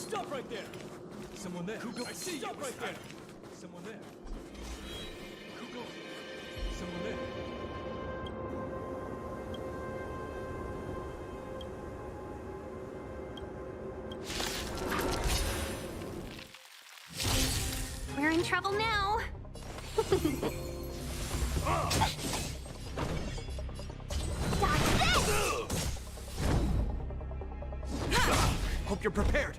Stop right there! Someone there! Kugo, I see Stop right there! Someone there! Kugo! Someone there! We're in trouble now. Dodge this! Hope you're prepared!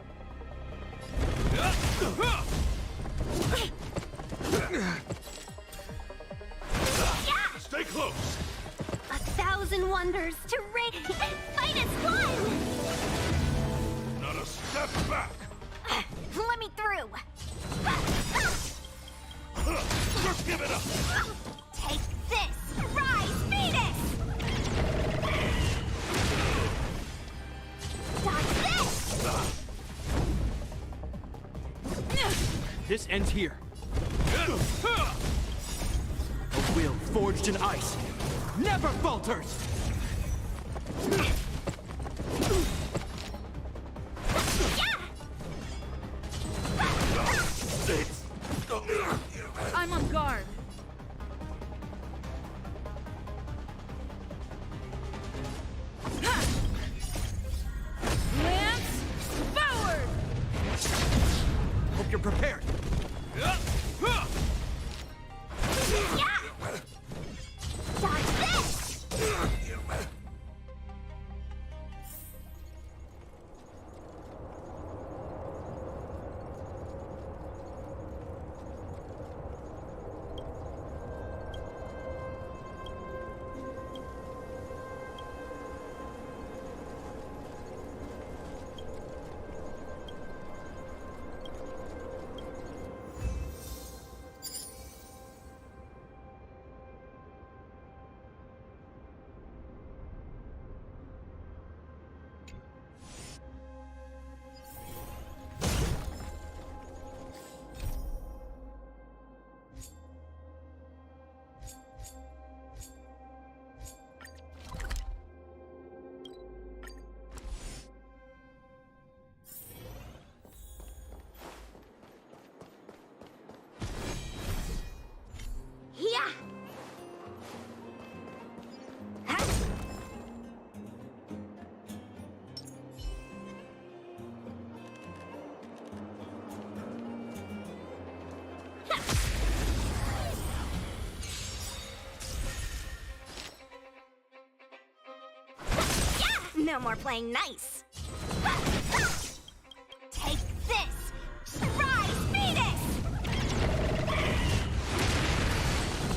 Stay close! 1,000 wonders to fight as one! Not a step back! Let me through! Just give it up! Take this! Rise, Venus! Dodge this! This ends here. A will forged in ice never falters! I'm on guard. Lance, forward! Hope you're prepared! Dodge this! Yeah! No more playing nice. Take this! Rise, Venus!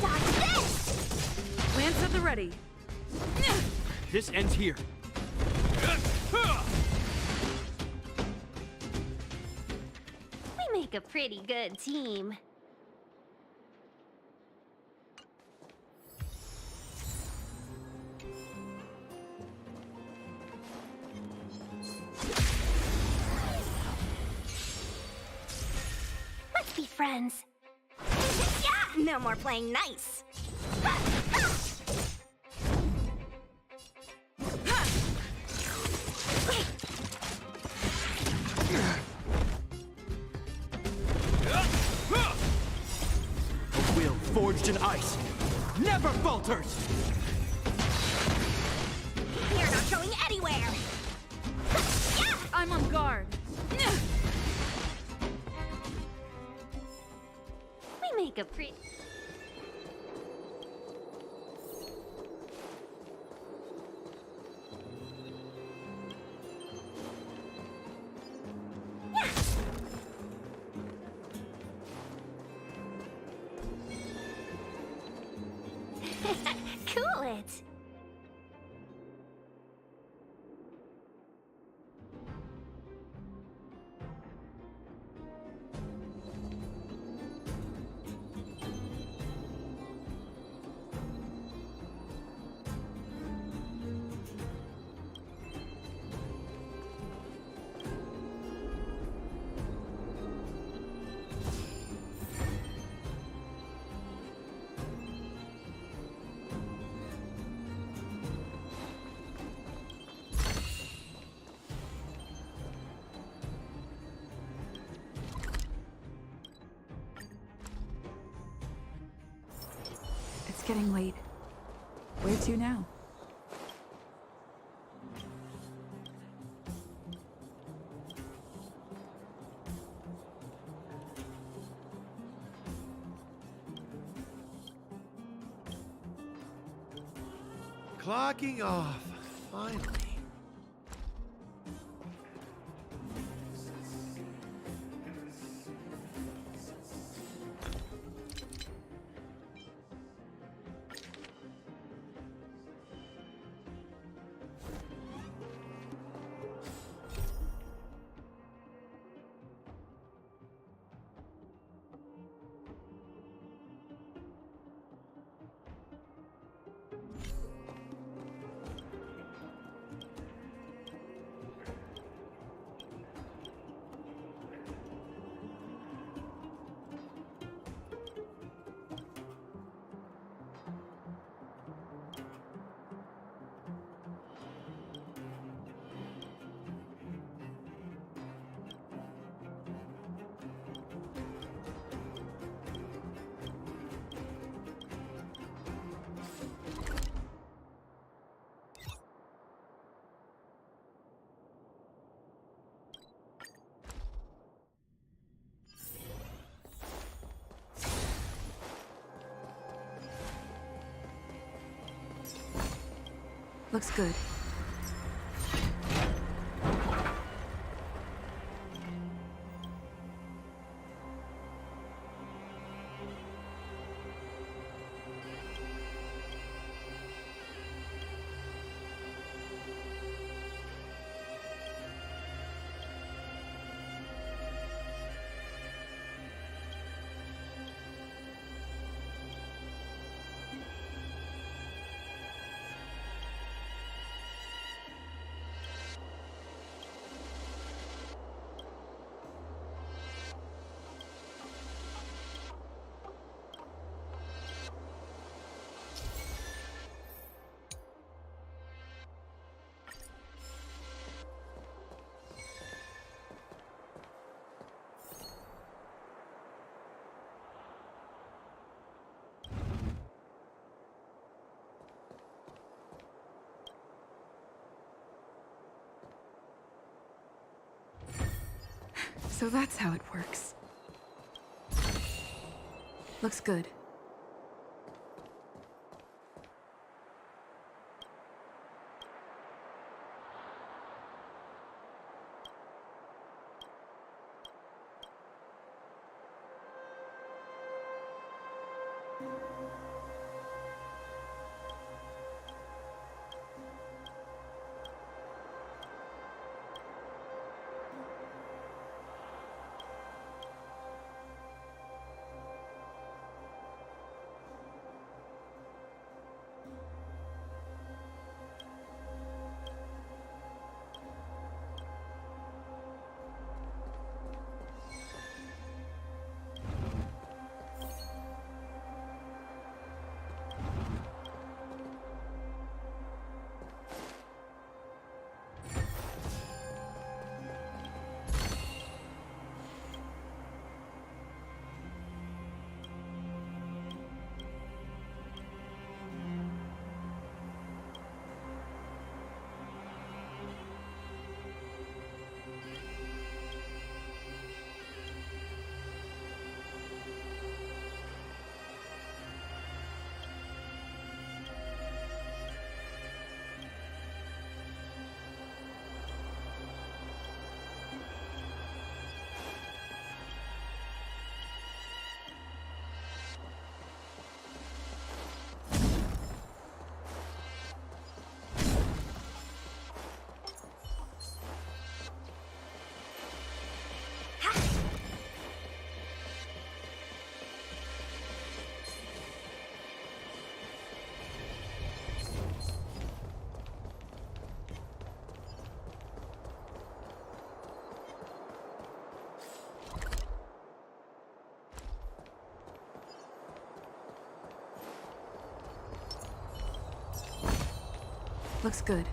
Dodge this! Lance at the ready. This ends here. We make a pretty good team. Let's be friends. Yeah! No more playing nice. A will forged in ice never falters! You're not going anywhere. Yeah! I'm on guard. We make a pretty... Cool it! getting late. Where to now? Clocking off, finally. Looks good. So that's how it works. Looks good. Looks good.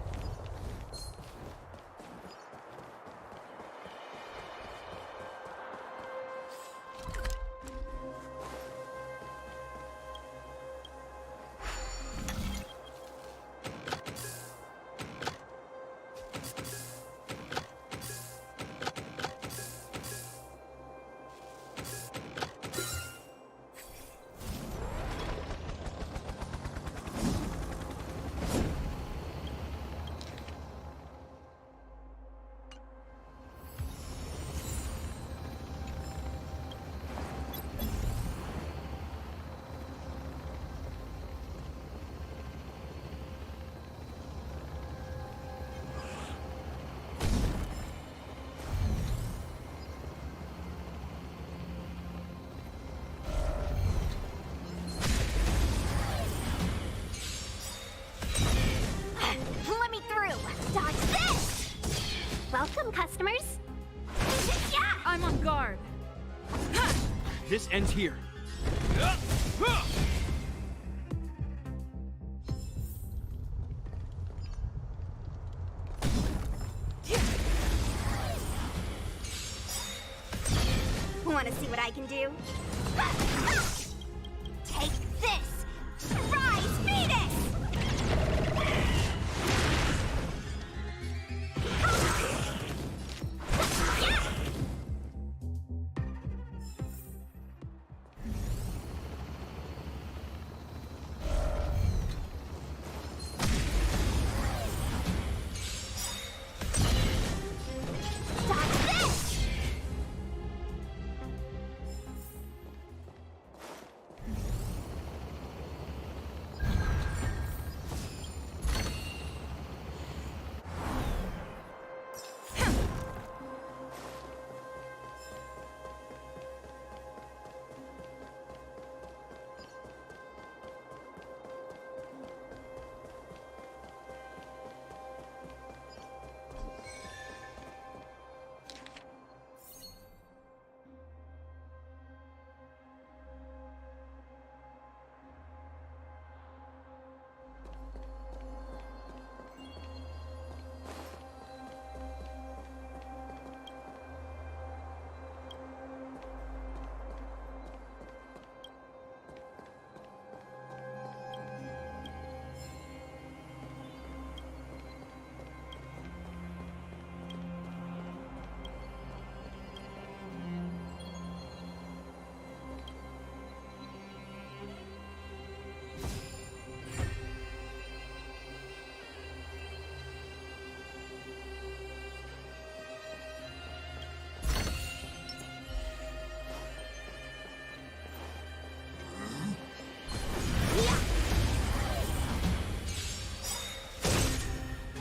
Welcome, customers. Yeah! I'm on guard. This ends here. Want to see what I can do? Take this! Rise, Venus!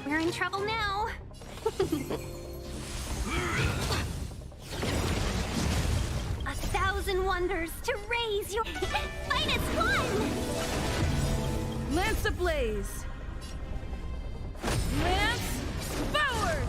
We're in trouble now. 1,000 wonders to raise your finest one! Lance ablaze. Lance forward!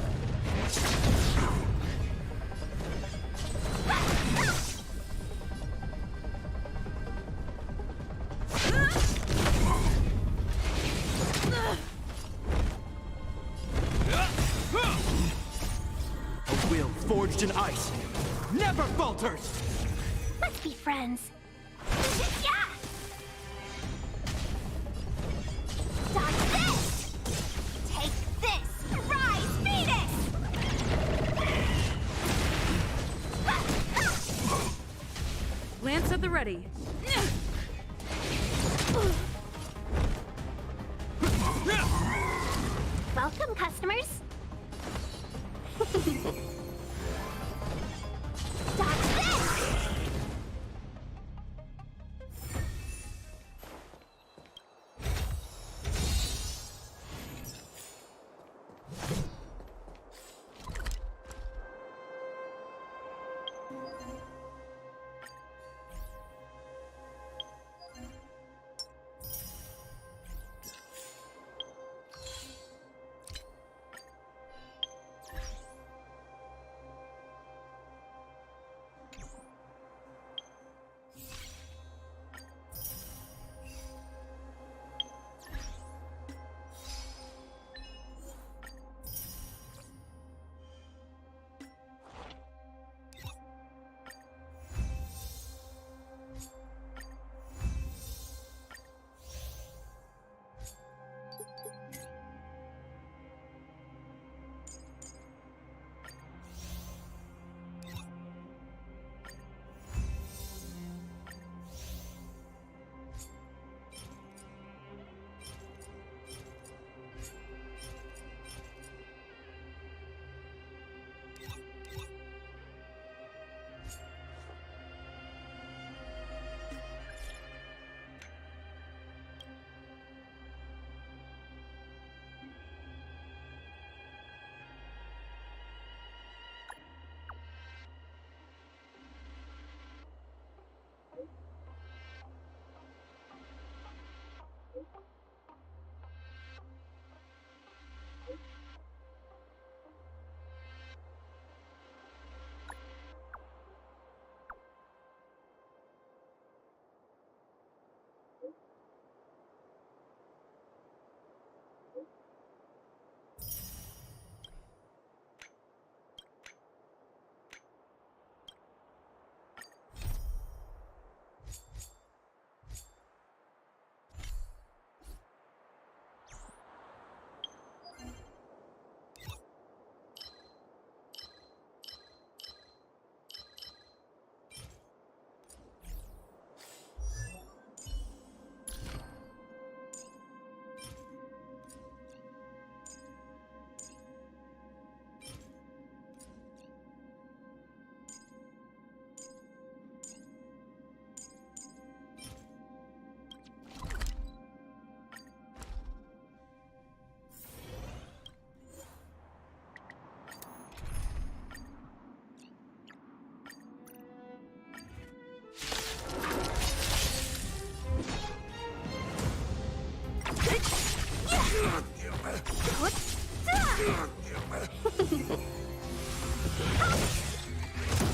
A will forged in ice never falters! Let's be friends. Yeah! Dodge this! Take this! Rise, Venus! Lance at the ready. Welcome, customers. Dodge this!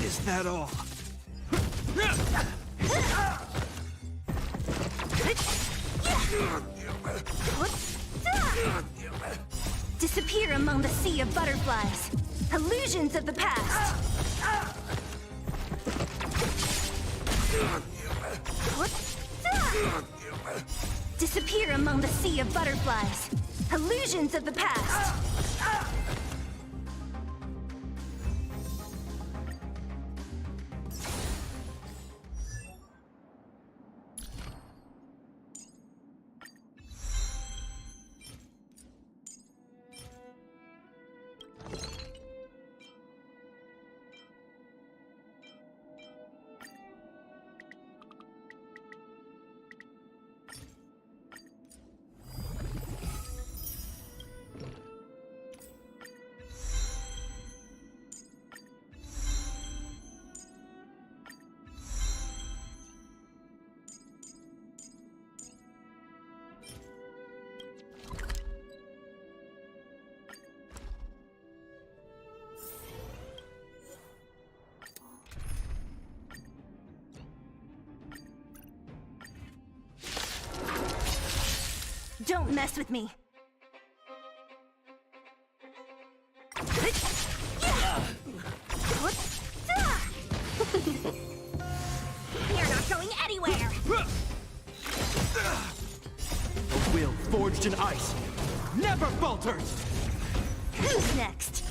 Is that all? Disappear among the sea of butterflies. Illusions of the past. Disappear among the sea of butterflies. Illusions of the past. Don't mess with me. You're not going anywhere. A will forged in ice never falters. Who's next?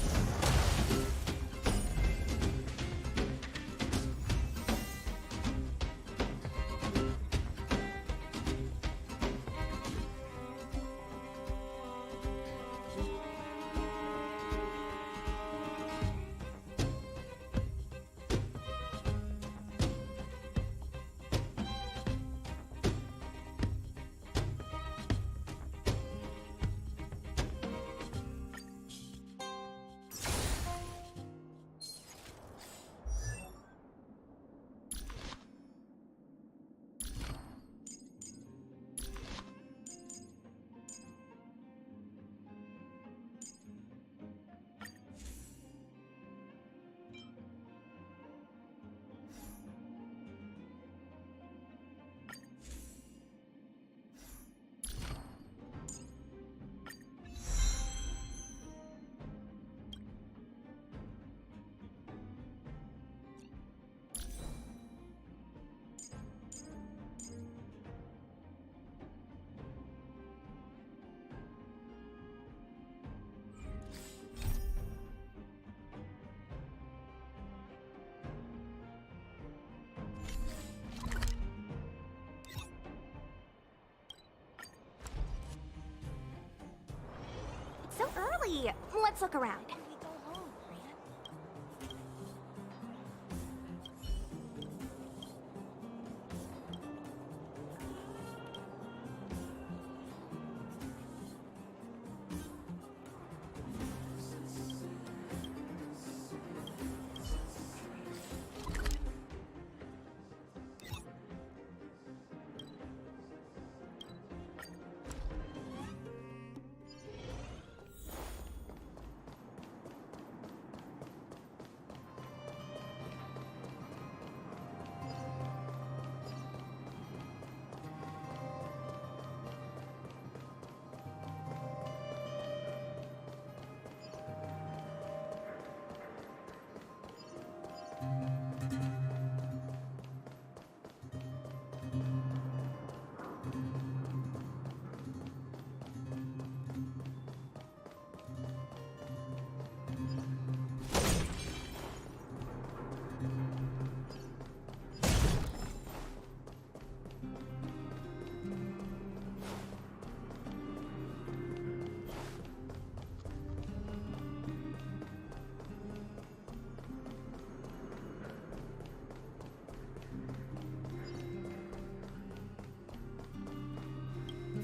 So early. Let's look around.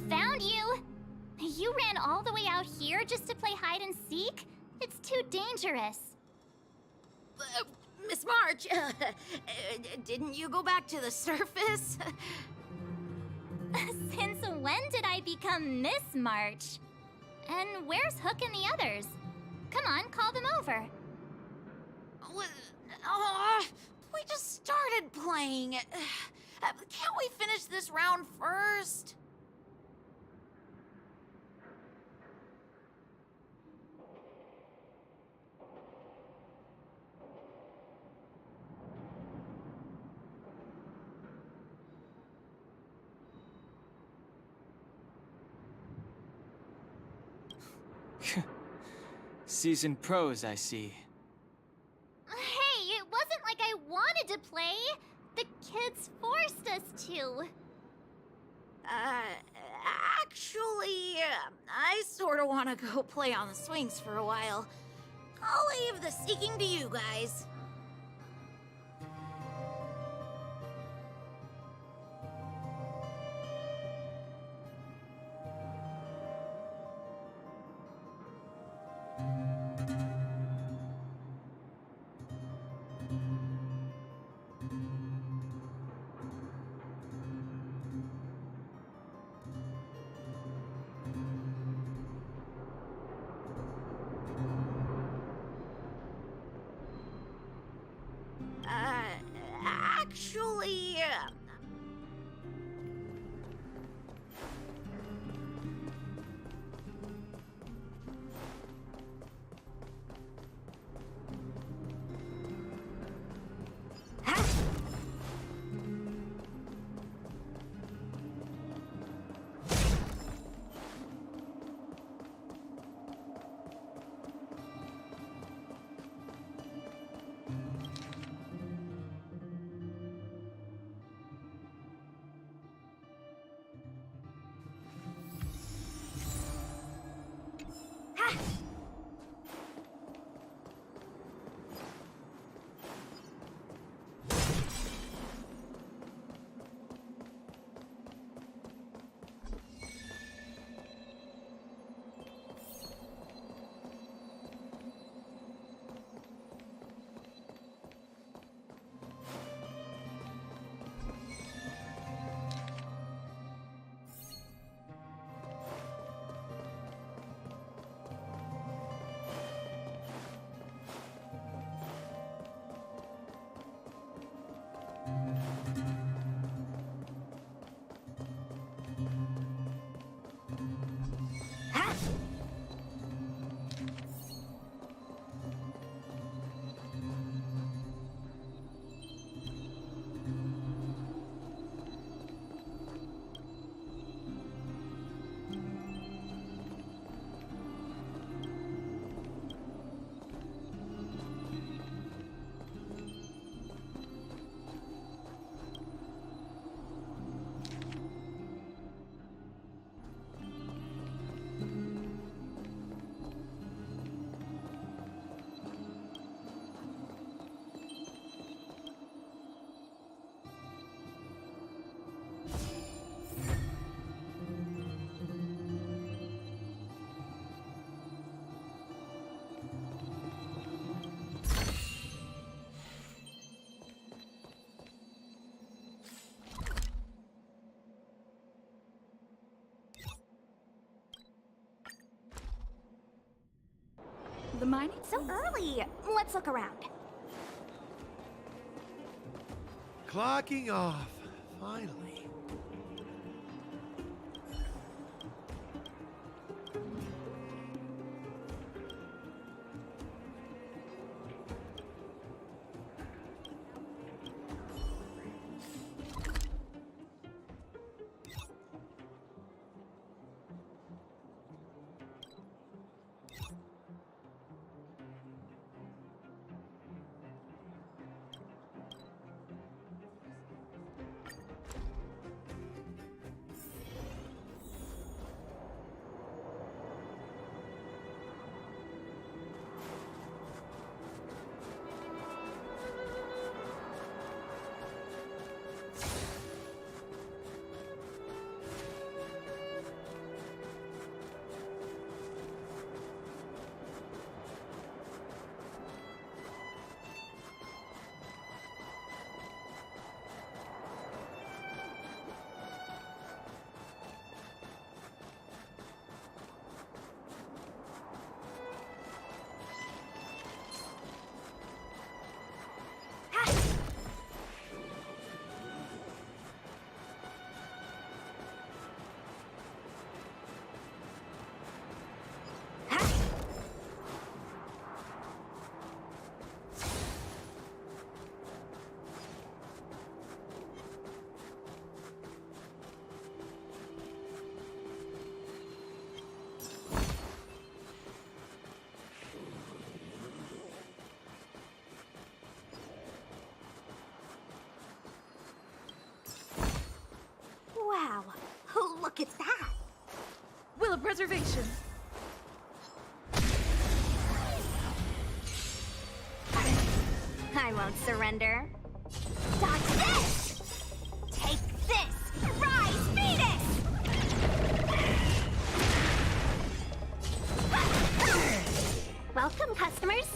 Found you! You ran all the way out here just to play hide and seek? It's too dangerous. Miss March, didn't you go back to the surface? Since when did I become Miss March? And where's Hook and the others? Come on, call them over. We just started playing. Can't we finish this round first? Seasoned pros, I see. Hey, it wasn't like I wanted to play. The kids forced us to. Actually, I sort of want to go play on the swings for a while. I'll leave the seeking to you guys. Actually, The mining so early. Let's look around. Clocking off. Finally. preservation. I won't surrender. Dodge this! Take this! Rise, Venus! Welcome, customers.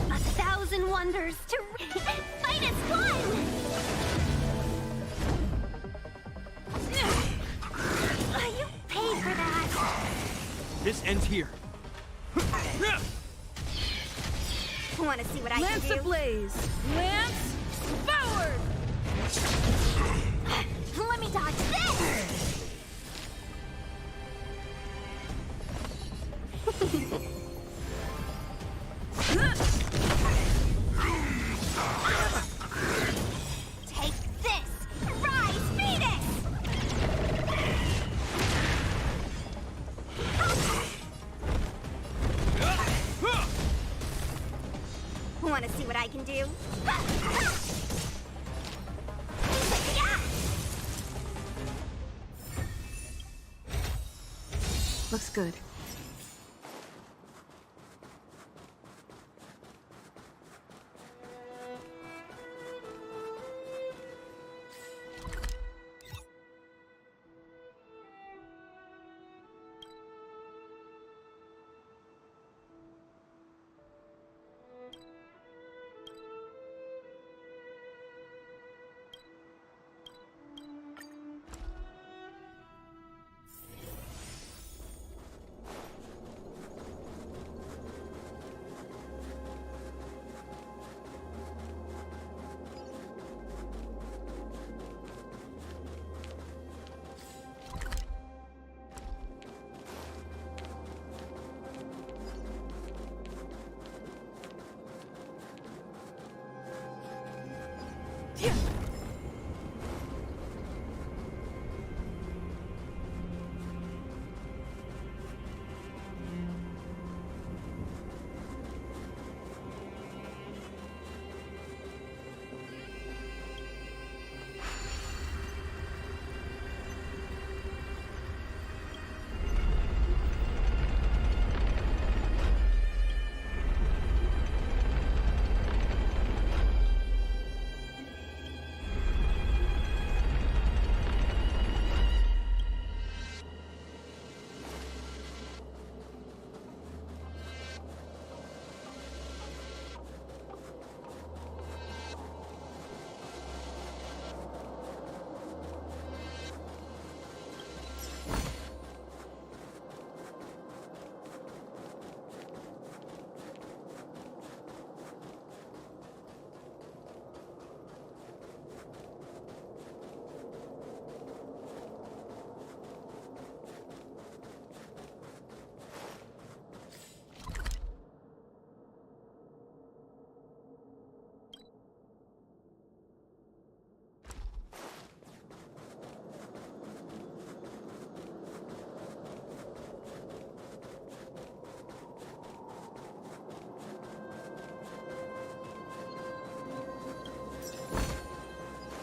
1,000 wonders to fight as one! You paid for that. This ends here. Want to see what I Lance can do? ablaze. Lance forward. Let me dodge this! Take this! Rise, Venus! Want to see what I can do? Looks good.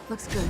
Looks good.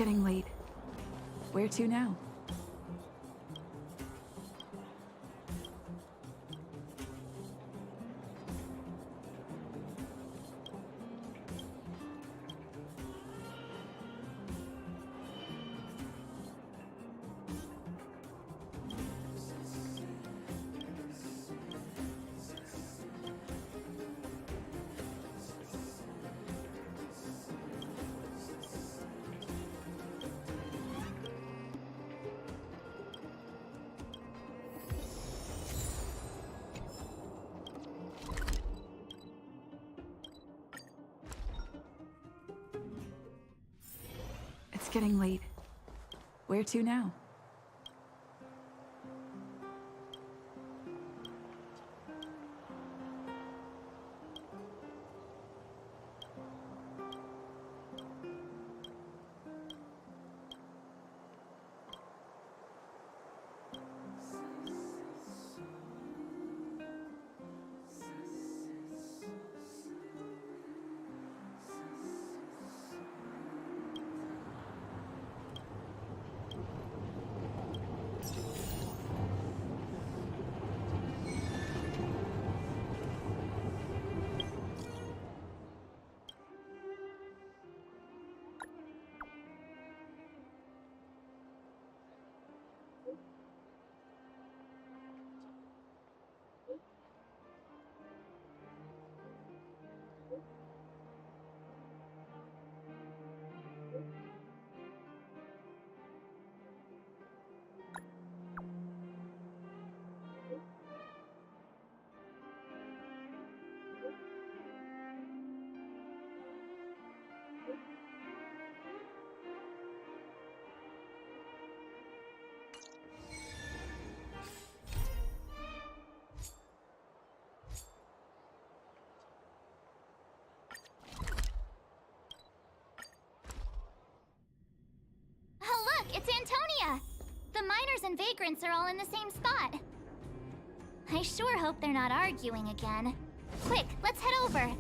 getting late. Where to now? It's getting late. Where to now? Oh, look, it's Antonia! The miners and vagrants are all in the same spot. I sure hope they're not arguing again. Quick, let's head over.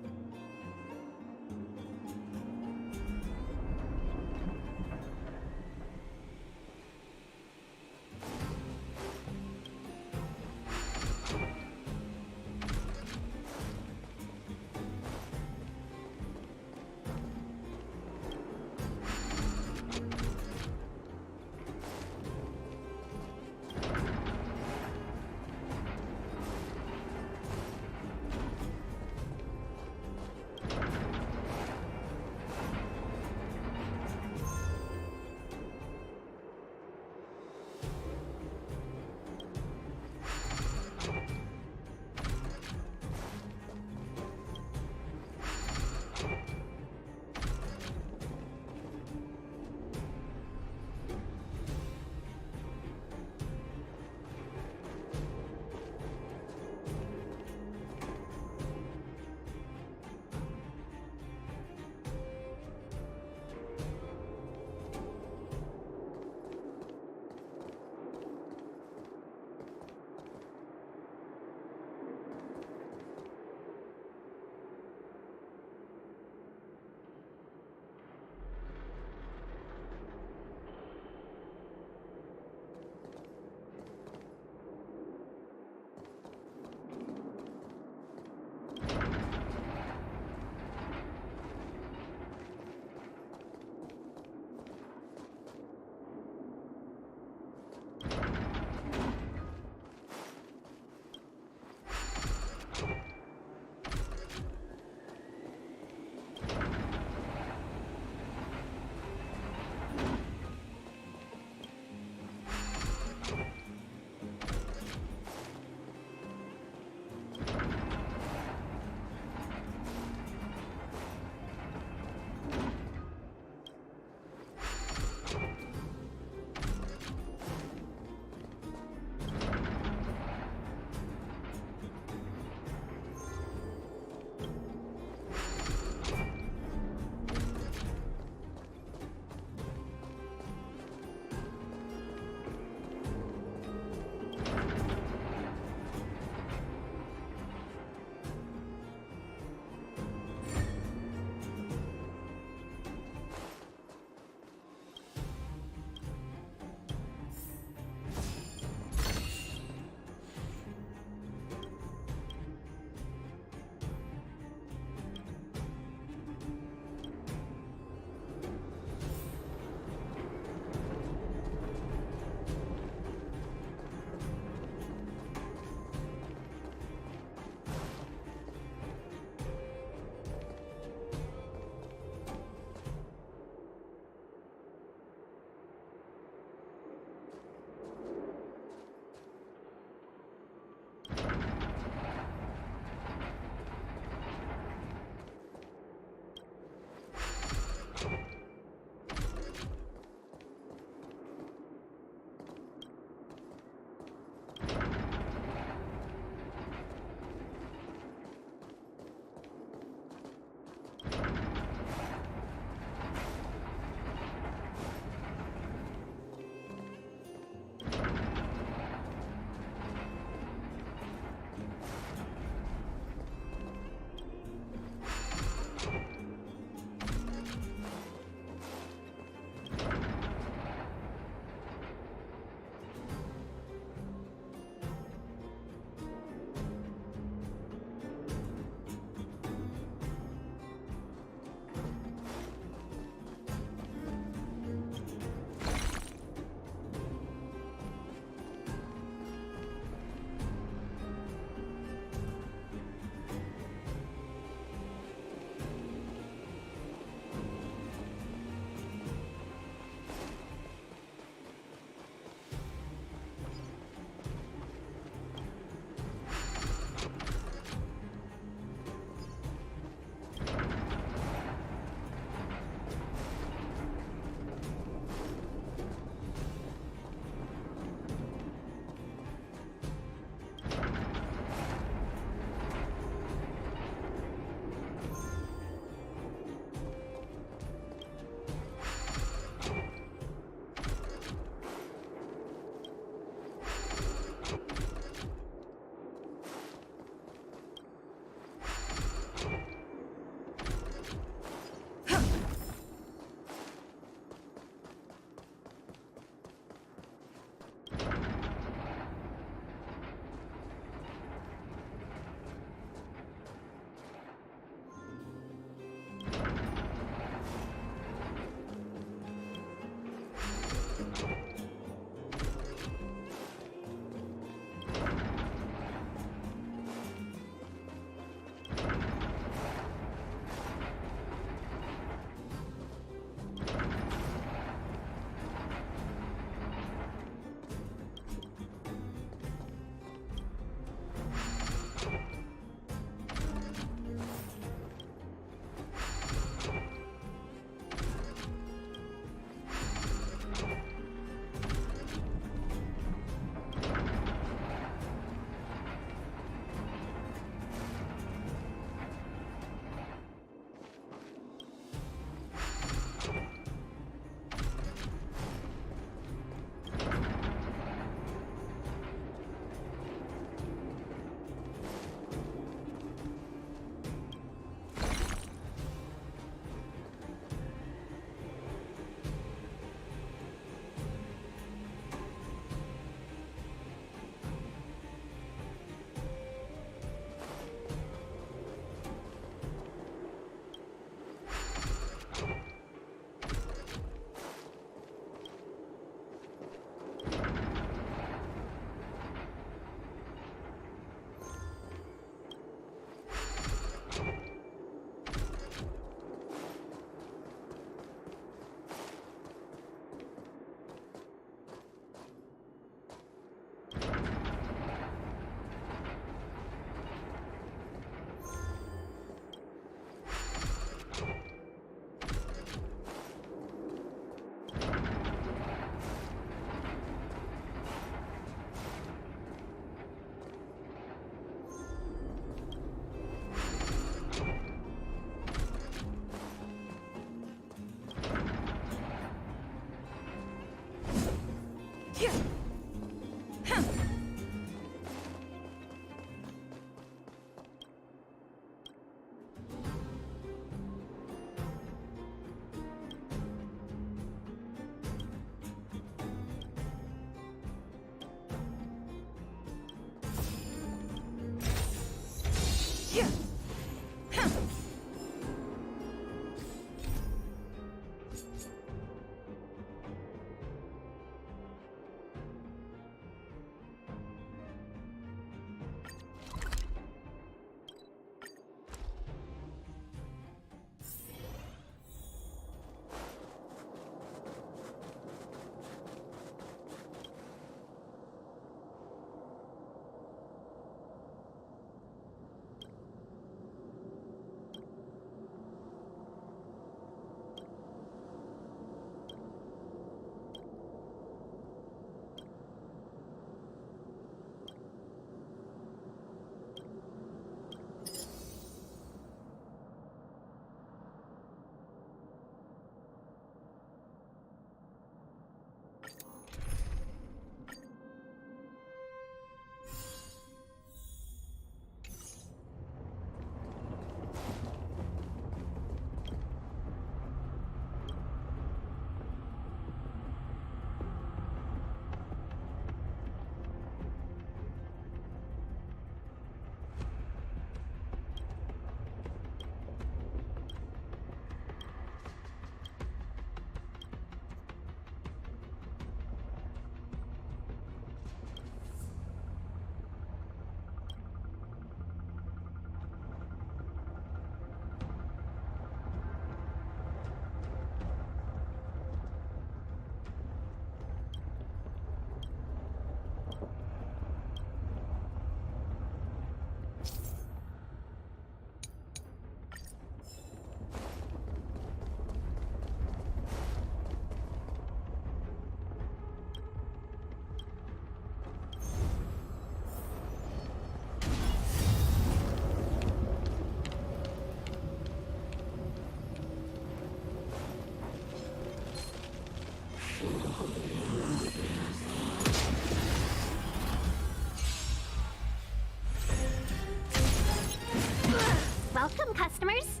Welcome, customers.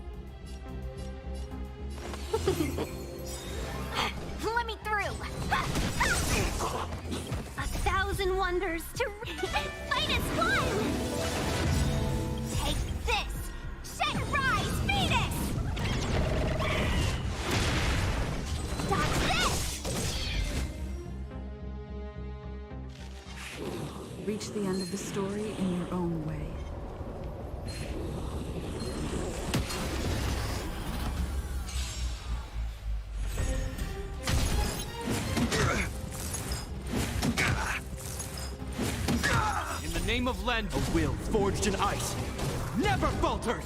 Let me through. 1,000 wonders to minus one. Take this. Shed rise, Venus. Dodge this. Reach the end of the story in your own way. Name of Len, a will forged in ice, never falters!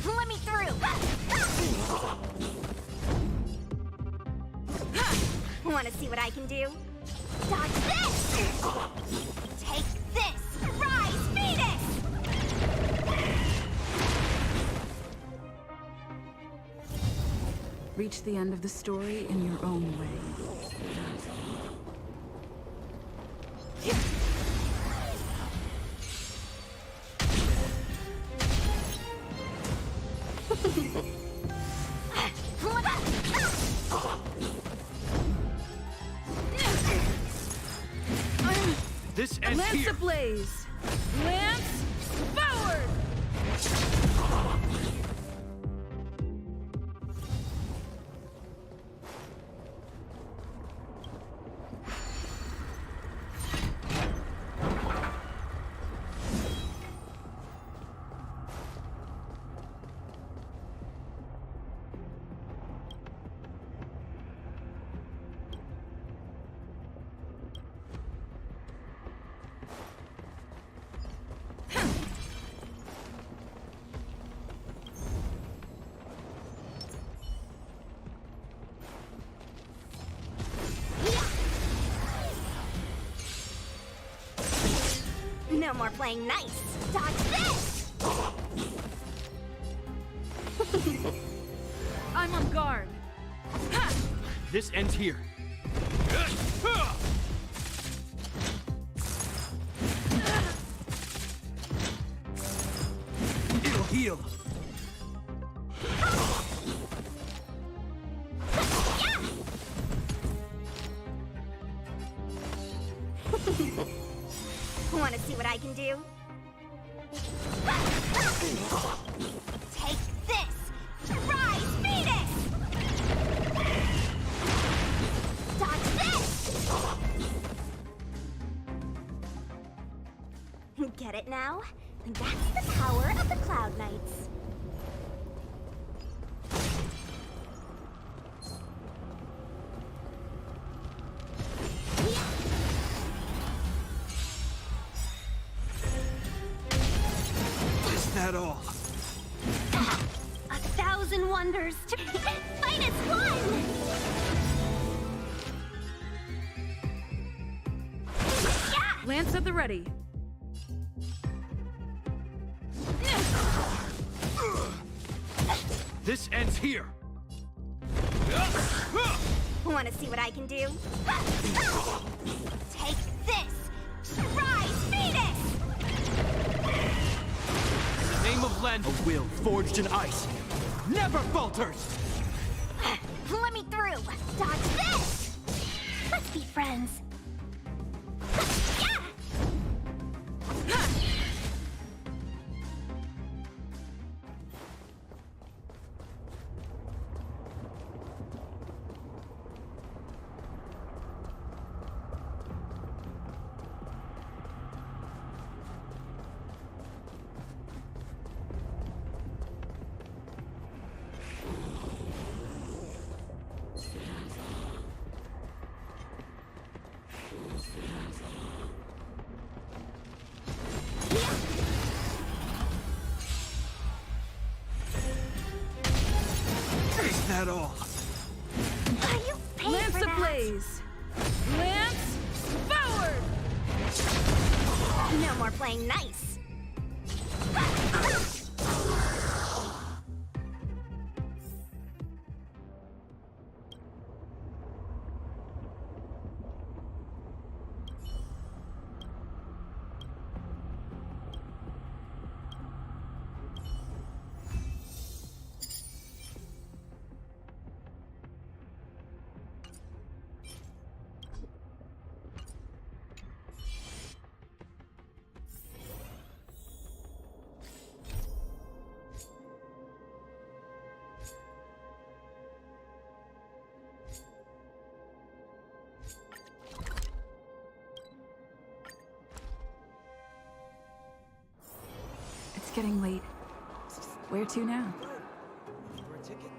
Let me through! Want to see what I can do? Dodge this! Take this! Rise, Venus! Reach the end of the story in your own way. This ends Lance here. ablaze! Lance forward! No more playing nice. Dodge this! I'm on guard. This ends here. It'll heal. Want to see what I can do? Take this! Rise, Phoenix! Dodge this! Get it now? That's the power of the Cloud Knights. Is that all? 1,000 wonders to minus one! Lance at the ready. This ends here. Want to see what I can do? Take this! Rise, Phoenix! In the name of Len, a will forged in ice never falters. Let me through! Dodge this! Let's be friends. Is that all? You paid Lance for that. ablaze. Lance forward! No more playing nice. It's getting late. Where to now? For a ticket?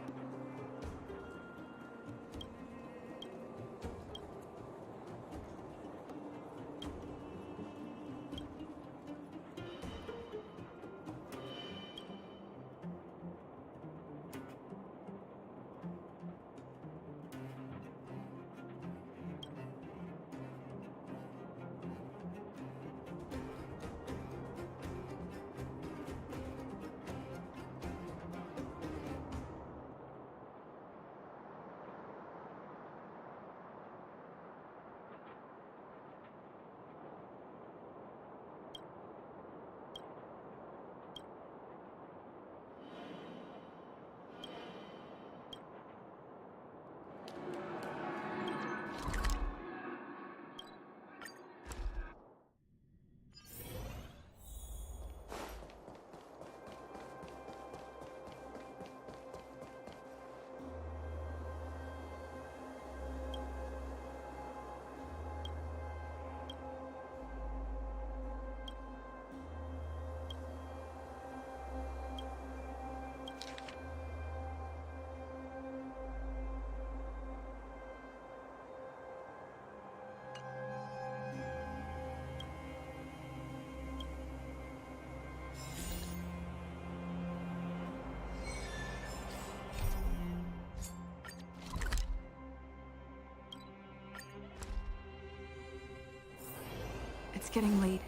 It's getting late.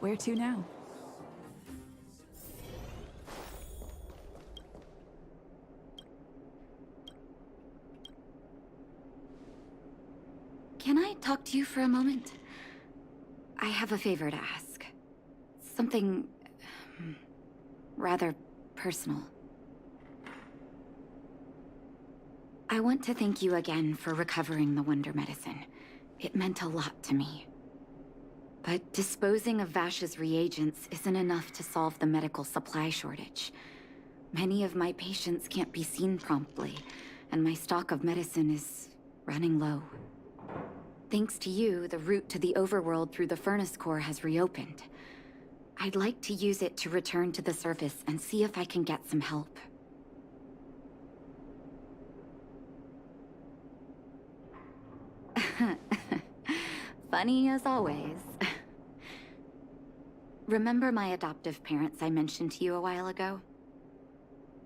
Where to now? Can I talk to you for a moment? I have a favor to ask. Something... rather personal. I want to thank you again for recovering the Wonder Medicine. It meant a lot to me. But disposing of Vash's reagents isn't enough to solve the medical supply shortage. Many of my patients can't be seen promptly, and my stock of medicine is running low. Thanks to you, the route to the Overworld through the Furnace Core has reopened. I'd like to use it to return to the surface and see if I can get some help. Funny as always. Remember my adoptive parents I mentioned to you a while ago?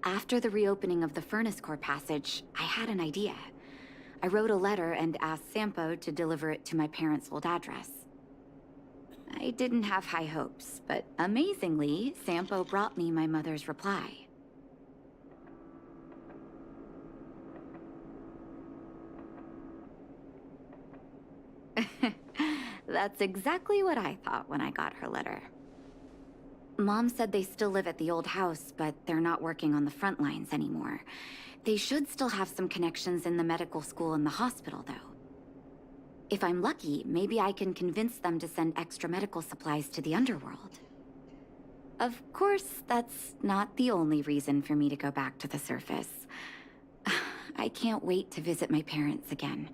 After the reopening of the Furnace Core passage, I had an idea. I wrote a letter and asked Sampo to deliver it to my parents' old address. I didn't have high hopes, but amazingly, Sampo brought me my mother's reply. That's exactly what I thought when I got her letter. Mom said they still live at the old house, but they're not working on the front lines anymore. They should still have some connections in the medical school and the hospital, though. If I'm lucky, maybe I can convince them to send extra medical supplies to the underworld. Of course, that's not the only reason for me to go back to the surface. I can't wait to visit my parents again.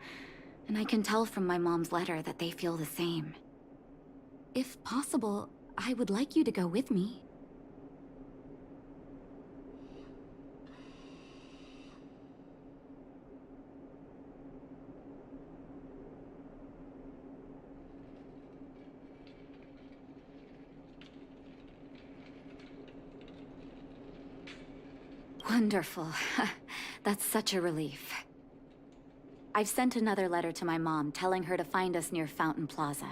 And I can tell from my mom's letter that they feel the same. If possible, I would like you to go with me. Wonderful. That's such a relief. I've sent another letter to my mom telling her to find us near Fountain Plaza.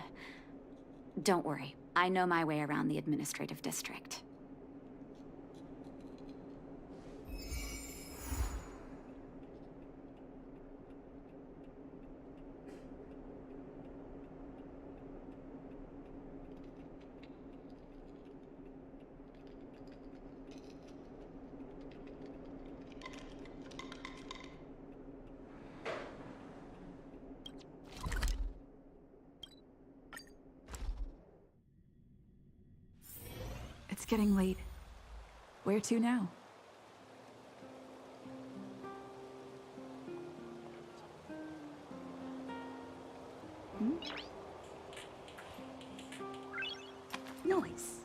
Don't worry, I know my way around the administrative district. It's getting late. Where to now? Noise.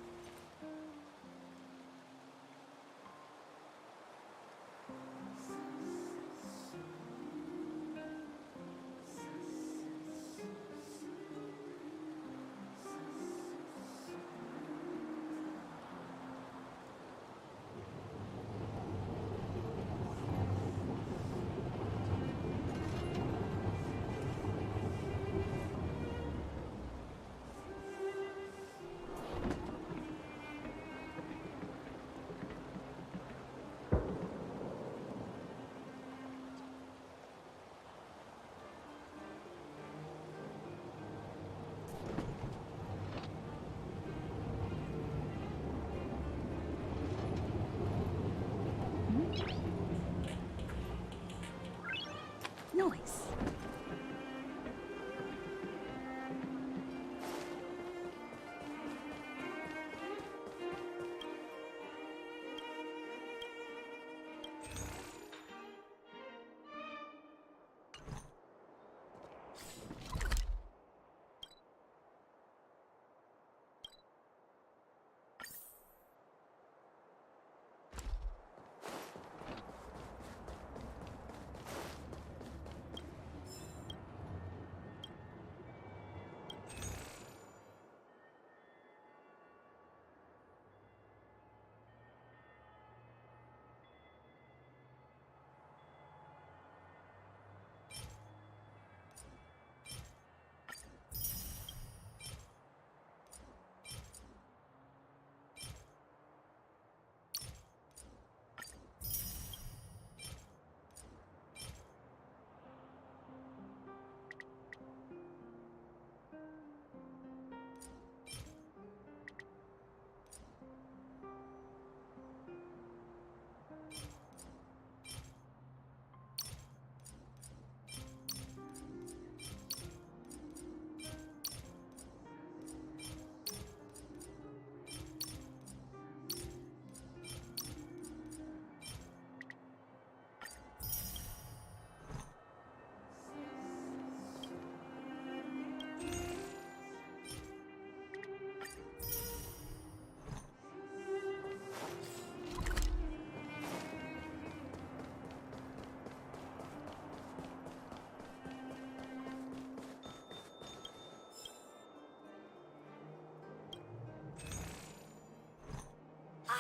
Noise.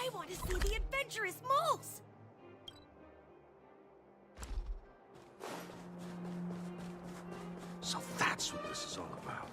I want to see the adventurous moles! So that's what this is all about.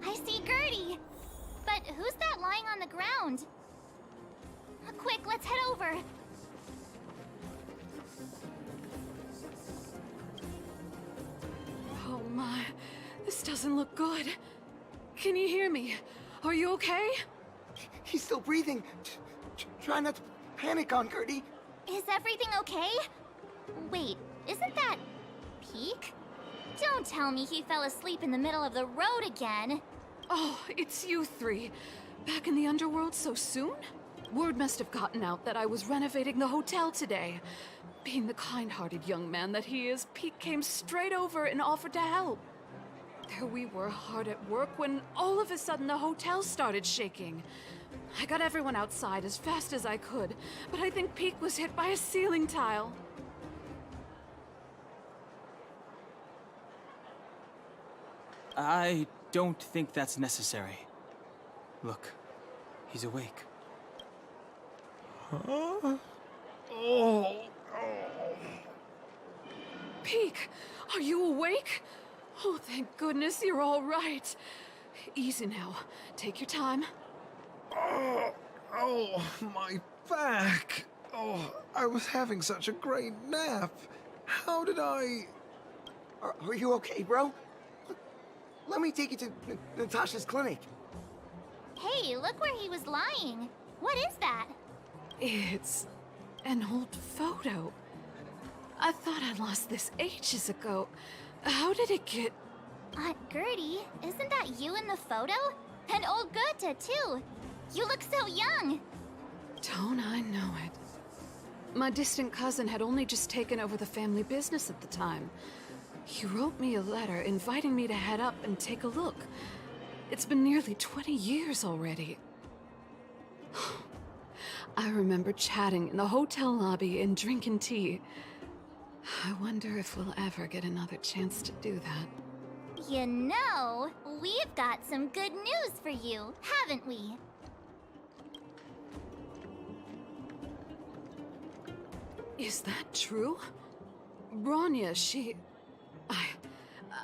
I see Gertie! But who's that lying on the ground? Quick, let's head over. Oh my, this doesn't look good. Can you hear me? Are you okay? He's still breathing. Try not to panic on Gertie. Is everything okay? Wait, isn't that Peak? Don't tell me he fell asleep in the middle of the road again. Oh, it's you three. Back in the underworld so soon? Word must have gotten out that I was renovating the hotel today. Being the kind-hearted young man that he is, Pete came straight over and offered to help. There we were, hard at work, when all of a sudden the hotel started shaking. I got everyone outside as fast as I could, but I think Pete was hit by a ceiling tile. I don't think that's necessary. Look, he's awake. Huh? Oh. Peek, are you awake? Oh, thank goodness you're all right. Easy now. Take your time. Oh, my back. Oh, I was having such a great nap. How did I... Are you okay, bro? Let me take you to Natasha's clinic. Hey, look where he was lying. What is that? It's an old photo. I thought I lost this ages ago. How did it get... Aunt Gertie, isn't that you in the photo? And old Goethe, too. You look so young. Don't I know it? My distant cousin had only just taken over the family business at the time. He wrote me a letter inviting me to head up and take a look. It's been nearly 20 years already. I remember chatting in the hotel lobby and drinking tea. I wonder if we'll ever get another chance to do that. You know, we've got some good news for you, haven't we? Is that true? Bronya, she...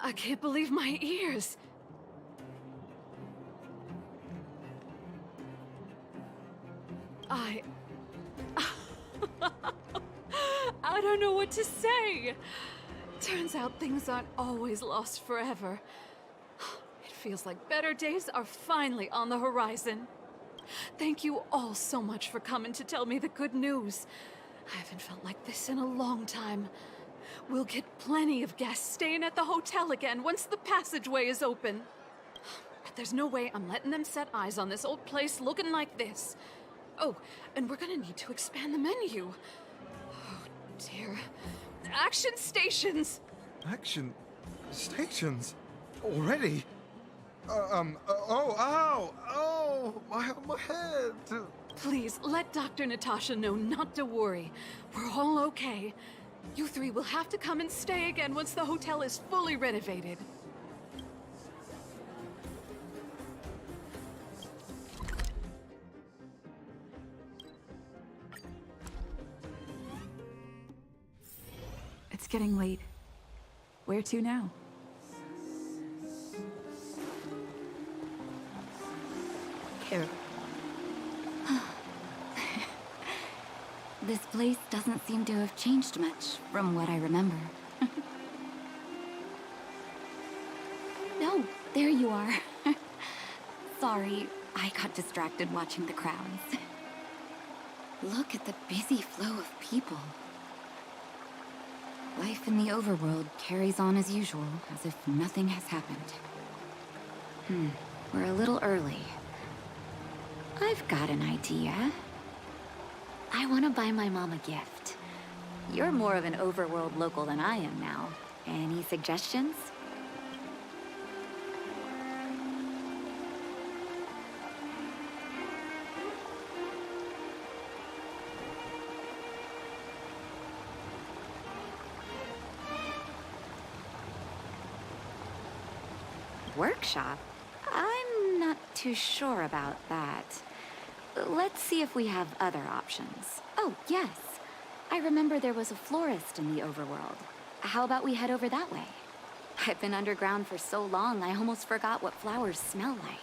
I can't believe my ears. I don't know what to say. Turns out things aren't always lost forever. It feels like better days are finally on the horizon. Thank you all so much for coming to tell me the good news. I haven't felt like this in a long time. We'll get plenty of guests staying at the hotel again once the passageway is open. But there's no way I'm letting them set eyes on this old place looking like this. Oh, and we're gonna need to expand the menu. Oh, dear. Action stations! Action stations? Already? My head. Please, let Dr. Natasha know not to worry. We're all okay. You three will have to come and stay again once the hotel is fully renovated. It's getting late. Where to now? Here. This place doesn't seem to have changed much from what I remember. Oh, there you are. Sorry, I got distracted watching the crowds. Look at the busy flow of people. Life in the Overworld carries on as usual, as if nothing has happened. We're a little early. I've got an idea. I want to buy my mom a gift. You're more of an Overworld local than I am now. Any suggestions? Workshop? I'm not too sure about that. Let's see if we have other options. Oh, yes. I remember there was a florist in the Overworld. How about we head over that way? I've been underground for so long, I almost forgot what flowers smell like.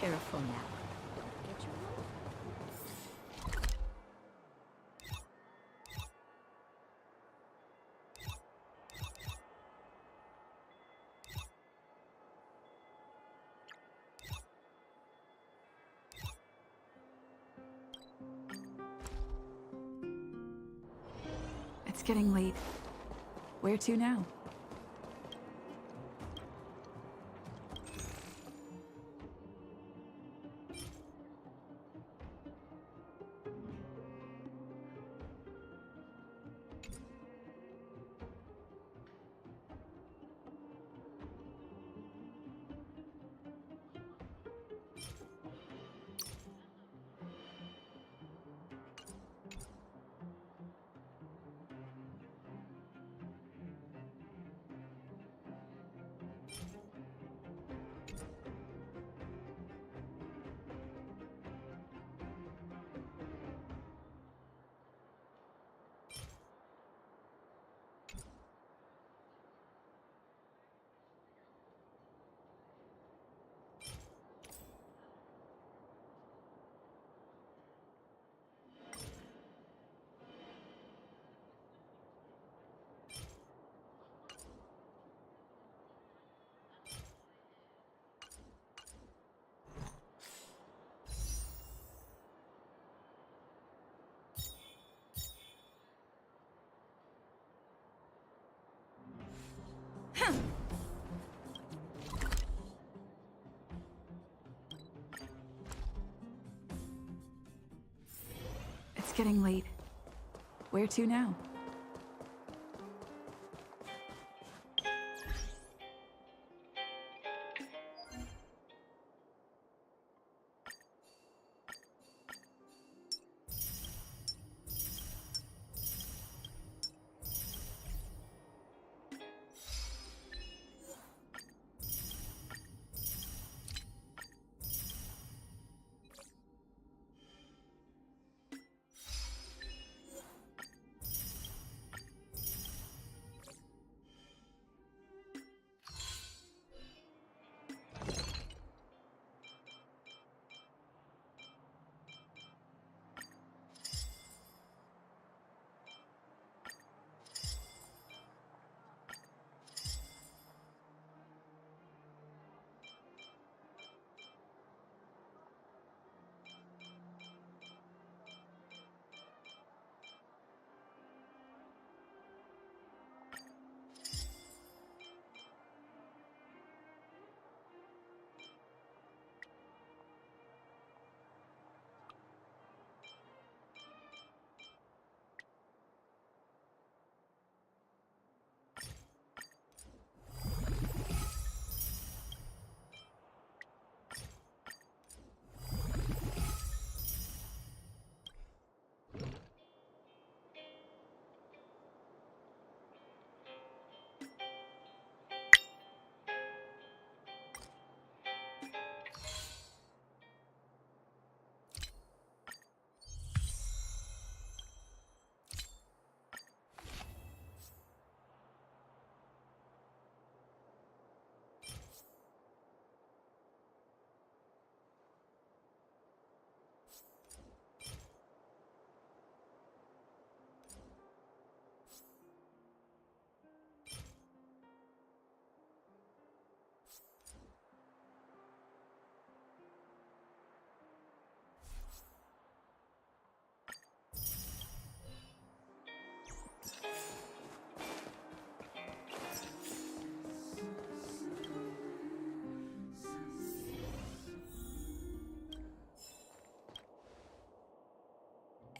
Careful now. It's getting late. Where to now? It's getting late. Where to now?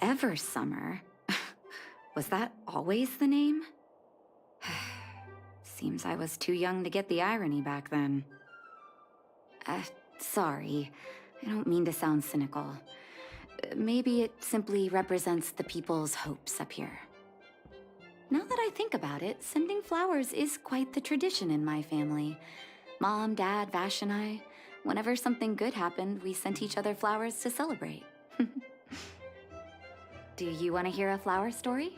Ever Summer? Was that always the name? Seems I was too young to get the irony back then. Sorry. I don't mean to sound cynical. Maybe it simply represents the people's hopes up here. Now that I think about it, sending flowers is quite the tradition in my family. Mom, Dad, Vash, and I, whenever something good happened, we sent each other flowers to celebrate. Do you want to hear a flower story?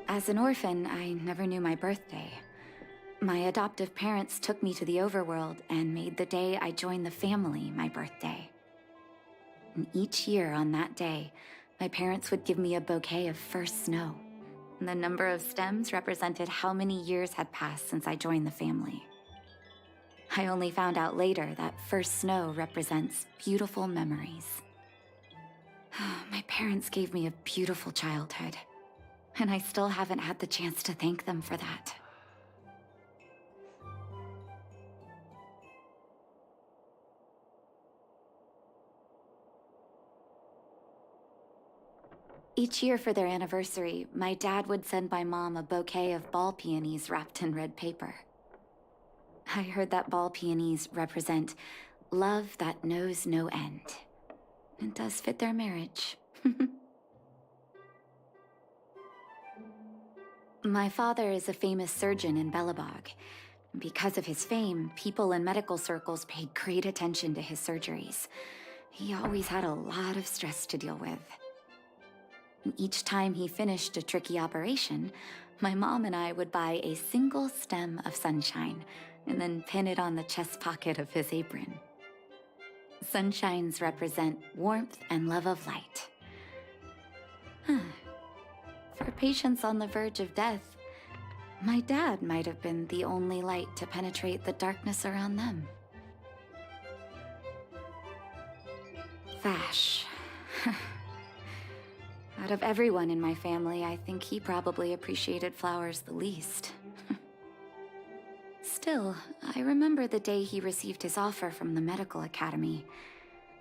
As an orphan, I never knew my birthday. My adoptive parents took me to the Overworld and made the day I joined the family my birthday. And each year on that day, my parents would give me a bouquet of first snow. And the number of stems represented how many years had passed since I joined the family. I only found out later that first snow represents beautiful memories. My parents gave me a beautiful childhood. And I still haven't had the chance to thank them for that. Each year for their anniversary, my dad would send my mom a bouquet of ball peonies wrapped in red paper. I heard that ball peonies represent love that knows no end. It does fit their marriage. My father is a famous surgeon in Belobog. Because of his fame, people in medical circles paid great attention to his surgeries. He always had a lot of stress to deal with. Each time he finished a tricky operation, my mom and I would buy a single stem of sunshine and then pin it on the chest pocket of his apron. Sunshines represent warmth and love of light. For patients on the verge of death, my dad might have been the only light to penetrate the darkness around them. Vash. Out of everyone in my family, I think he probably appreciated flowers the least. Still, I remember the day he received his offer from the medical academy.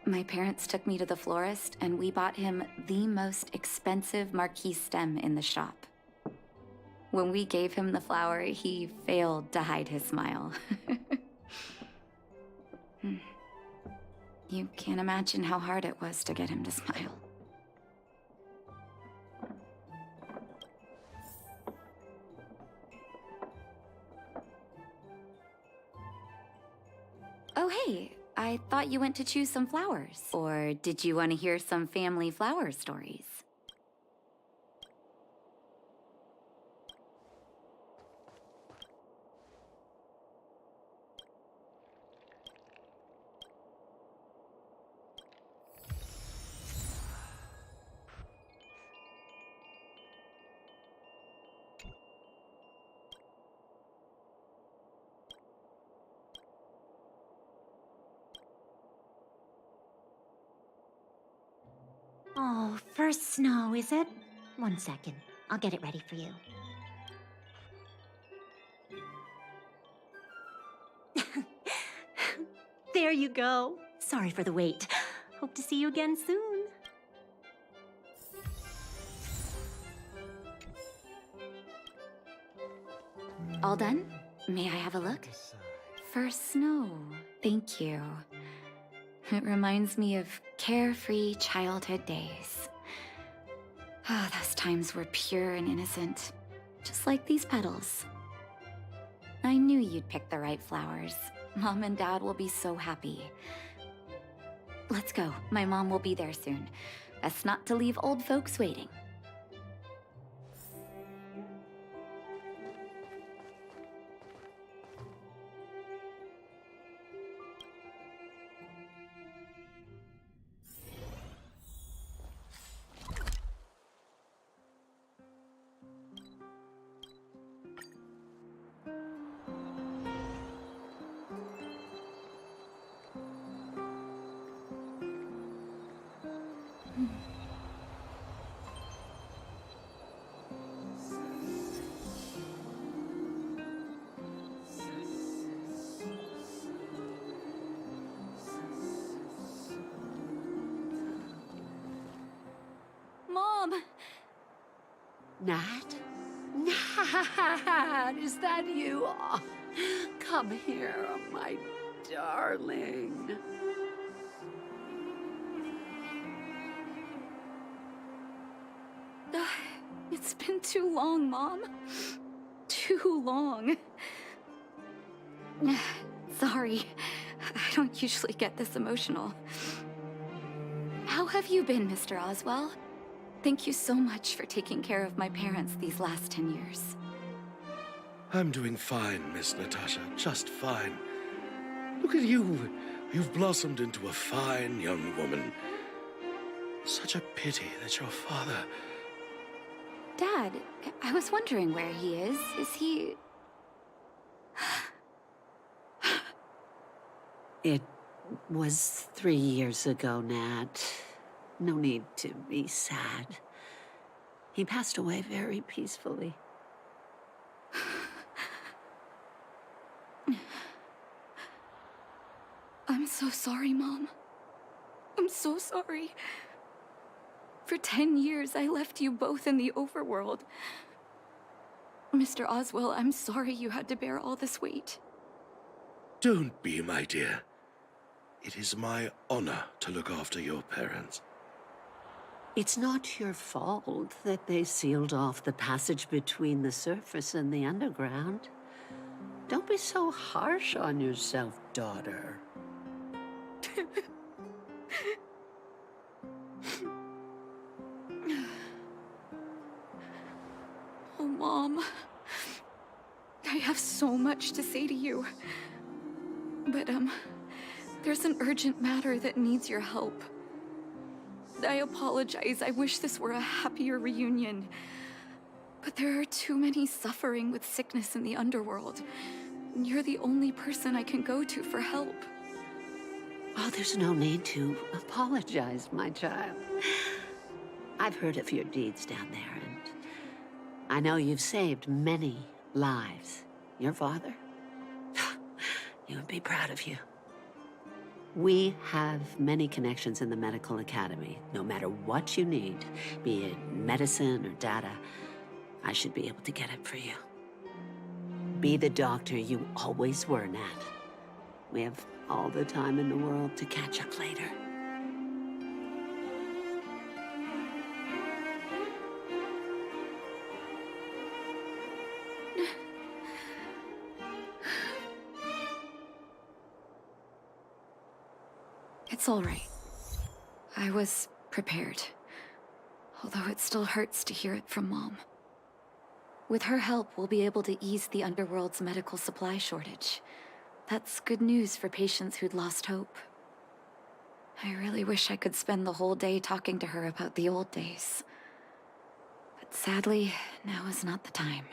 My parents took me to the florist, and we bought him the most expensive marquee stem in the shop. When we gave him the flower, he failed to hide his smile. You can't imagine how hard it was to get him to smile. Oh, hey. I thought you went to choose some flowers. Or did you want to hear some family flower stories? Oh, first snow, is it? 1 second. I'll get it ready for you. There you go. Sorry for the wait. Hope to see you again soon. All done? May I have a look? First snow. Thank you. It reminds me of carefree childhood days. Those times were pure and innocent, just like these petals. I knew you'd pick the right flowers. Mom and Dad will be so happy. Let's go. My mom will be there soon. Best not to leave old folks waiting. Nat? Nat, is that you? Oh, come here, my darling. It's been too long, Mom. Too long. Sorry, I don't usually get this emotional. How have you been, Mr. Oswell? Thank you so much for taking care of my parents these last 10 years. I'm doing fine, Miss Natasha, just fine. Look at you. You've blossomed into a fine young woman. Such a pity that your father... Dad, I was wondering where he is. Is he... It was 3 years ago, Nat. No need to be sad. He passed away very peacefully. I'm so sorry, Mom. I'm so sorry. For 10 years, I left you both in the Overworld. Mr. Oswell, I'm sorry you had to bear all this weight. Don't be, my dear. It is my honor to look after your parents. It's not your fault that they sealed off the passage between the surface and the underground. Don't be so harsh on yourself, daughter. Oh, Mom. I have so much to say to you. But, there's an urgent matter that needs your help. I apologize. I wish this were a happier reunion. But there are too many suffering with sickness in the underworld. And you're the only person I can go to for help. Oh, there's no need to apologize, my child. I've heard of your deeds down there, and I know you've saved many lives. Your father? He would be proud of you. We have many connections in the medical academy. No matter what you need, be it medicine or data, I should be able to get it for you. Be the doctor you always were, Nat. We have all the time in the world to catch up later. It's all right. I was prepared. Although it still hurts to hear it from Mom. With her help, we'll be able to ease the Underworld's medical supply shortage. That's good news for patients who'd lost hope. I really wish I could spend the whole day talking to her about the old days. But sadly, now is not the time.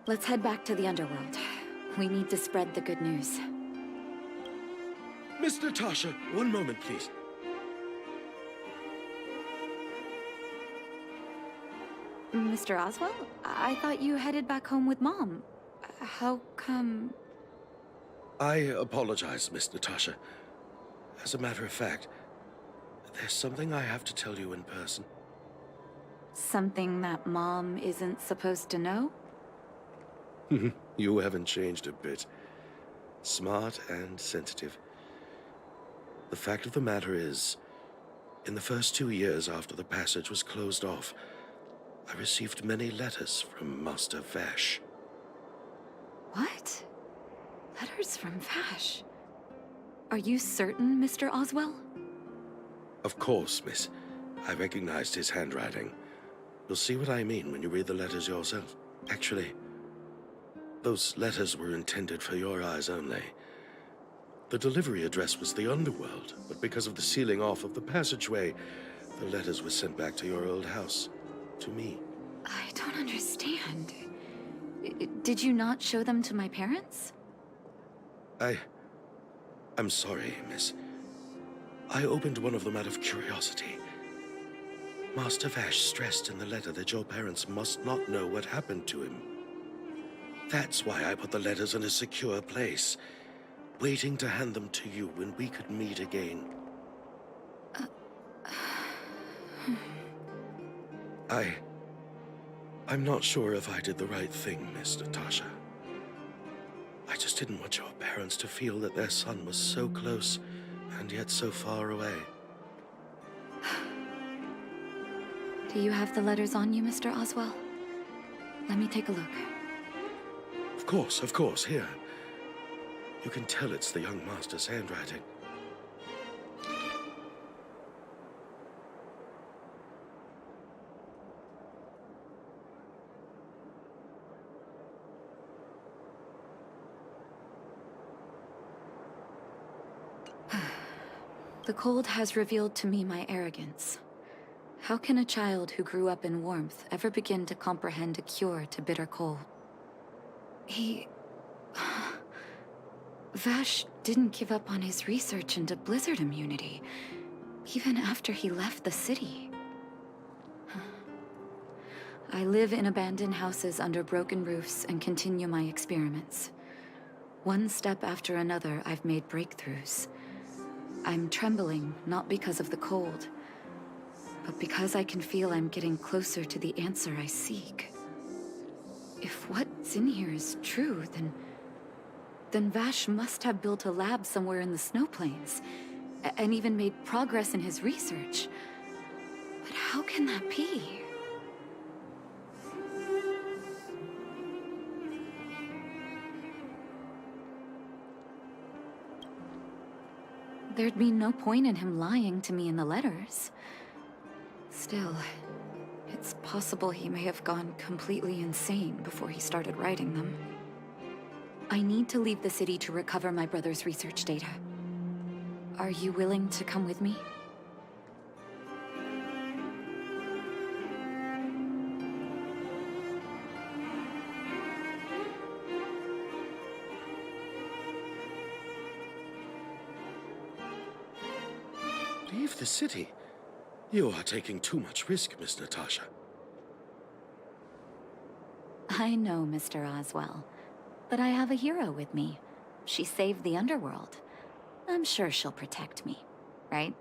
Let's head back to the underworld. We need to spread the good news. Miss Natasha, one moment, please. Mr. Oswell? I thought you headed back home with Mom. How come... I apologize, Miss Natasha. As a matter of fact, there's something I have to tell you in person. Something that Mom isn't supposed to know? You haven't changed a bit. Smart and sensitive. The fact of the matter is, in the first 2 years after the passage was closed off, I received many letters from Master Vash. What? Letters from Vash? Are you certain, Mr. Oswell? Of course, miss. I recognized his handwriting. You'll see what I mean when you read the letters yourself. Actually, those letters were intended for your eyes only. The delivery address was the underworld, but because of the sealing off of the passageway, the letters were sent back to your old house. To me. I don't understand. Did you not show them to my parents? I'm sorry, miss. I opened one of them out of curiosity. Master Vash stressed in the letter that your parents must not know what happened to him. That's why I put the letters in a secure place, waiting to hand them to you when we could meet again. I'm not sure if I did the right thing, Miss Natasha. I just didn't want your parents to feel that their son was so close and yet so far away. Do you have the letters on you, Mr. Oswell? Let me take a look. Of course, here. You can tell it's the young master's handwriting. The cold has revealed to me my arrogance. How can a child who grew up in warmth ever begin to comprehend a cure to bitter cold? Vash didn't give up on his research into blizzard immunity, even after he left the city. I live in abandoned houses under broken roofs and continue my experiments. One step after another, I've made breakthroughs. I'm trembling, not because of the cold, but because I can feel I'm getting closer to the answer I seek. If what's in here is true, then Vash must have built a lab somewhere in the snow plains, and even made progress in his research. But how can that be? There'd be no point in him lying to me in the letters. Still, it's possible he may have gone completely insane before he started writing them. I need to leave the city to recover my brother's research data. Are you willing to come with me? Leave the city? You are taking too much risk, Miss Natasha. I know, Mr. Oswell. But I have a hero with me. She saved the underworld. I'm sure she'll protect me, right?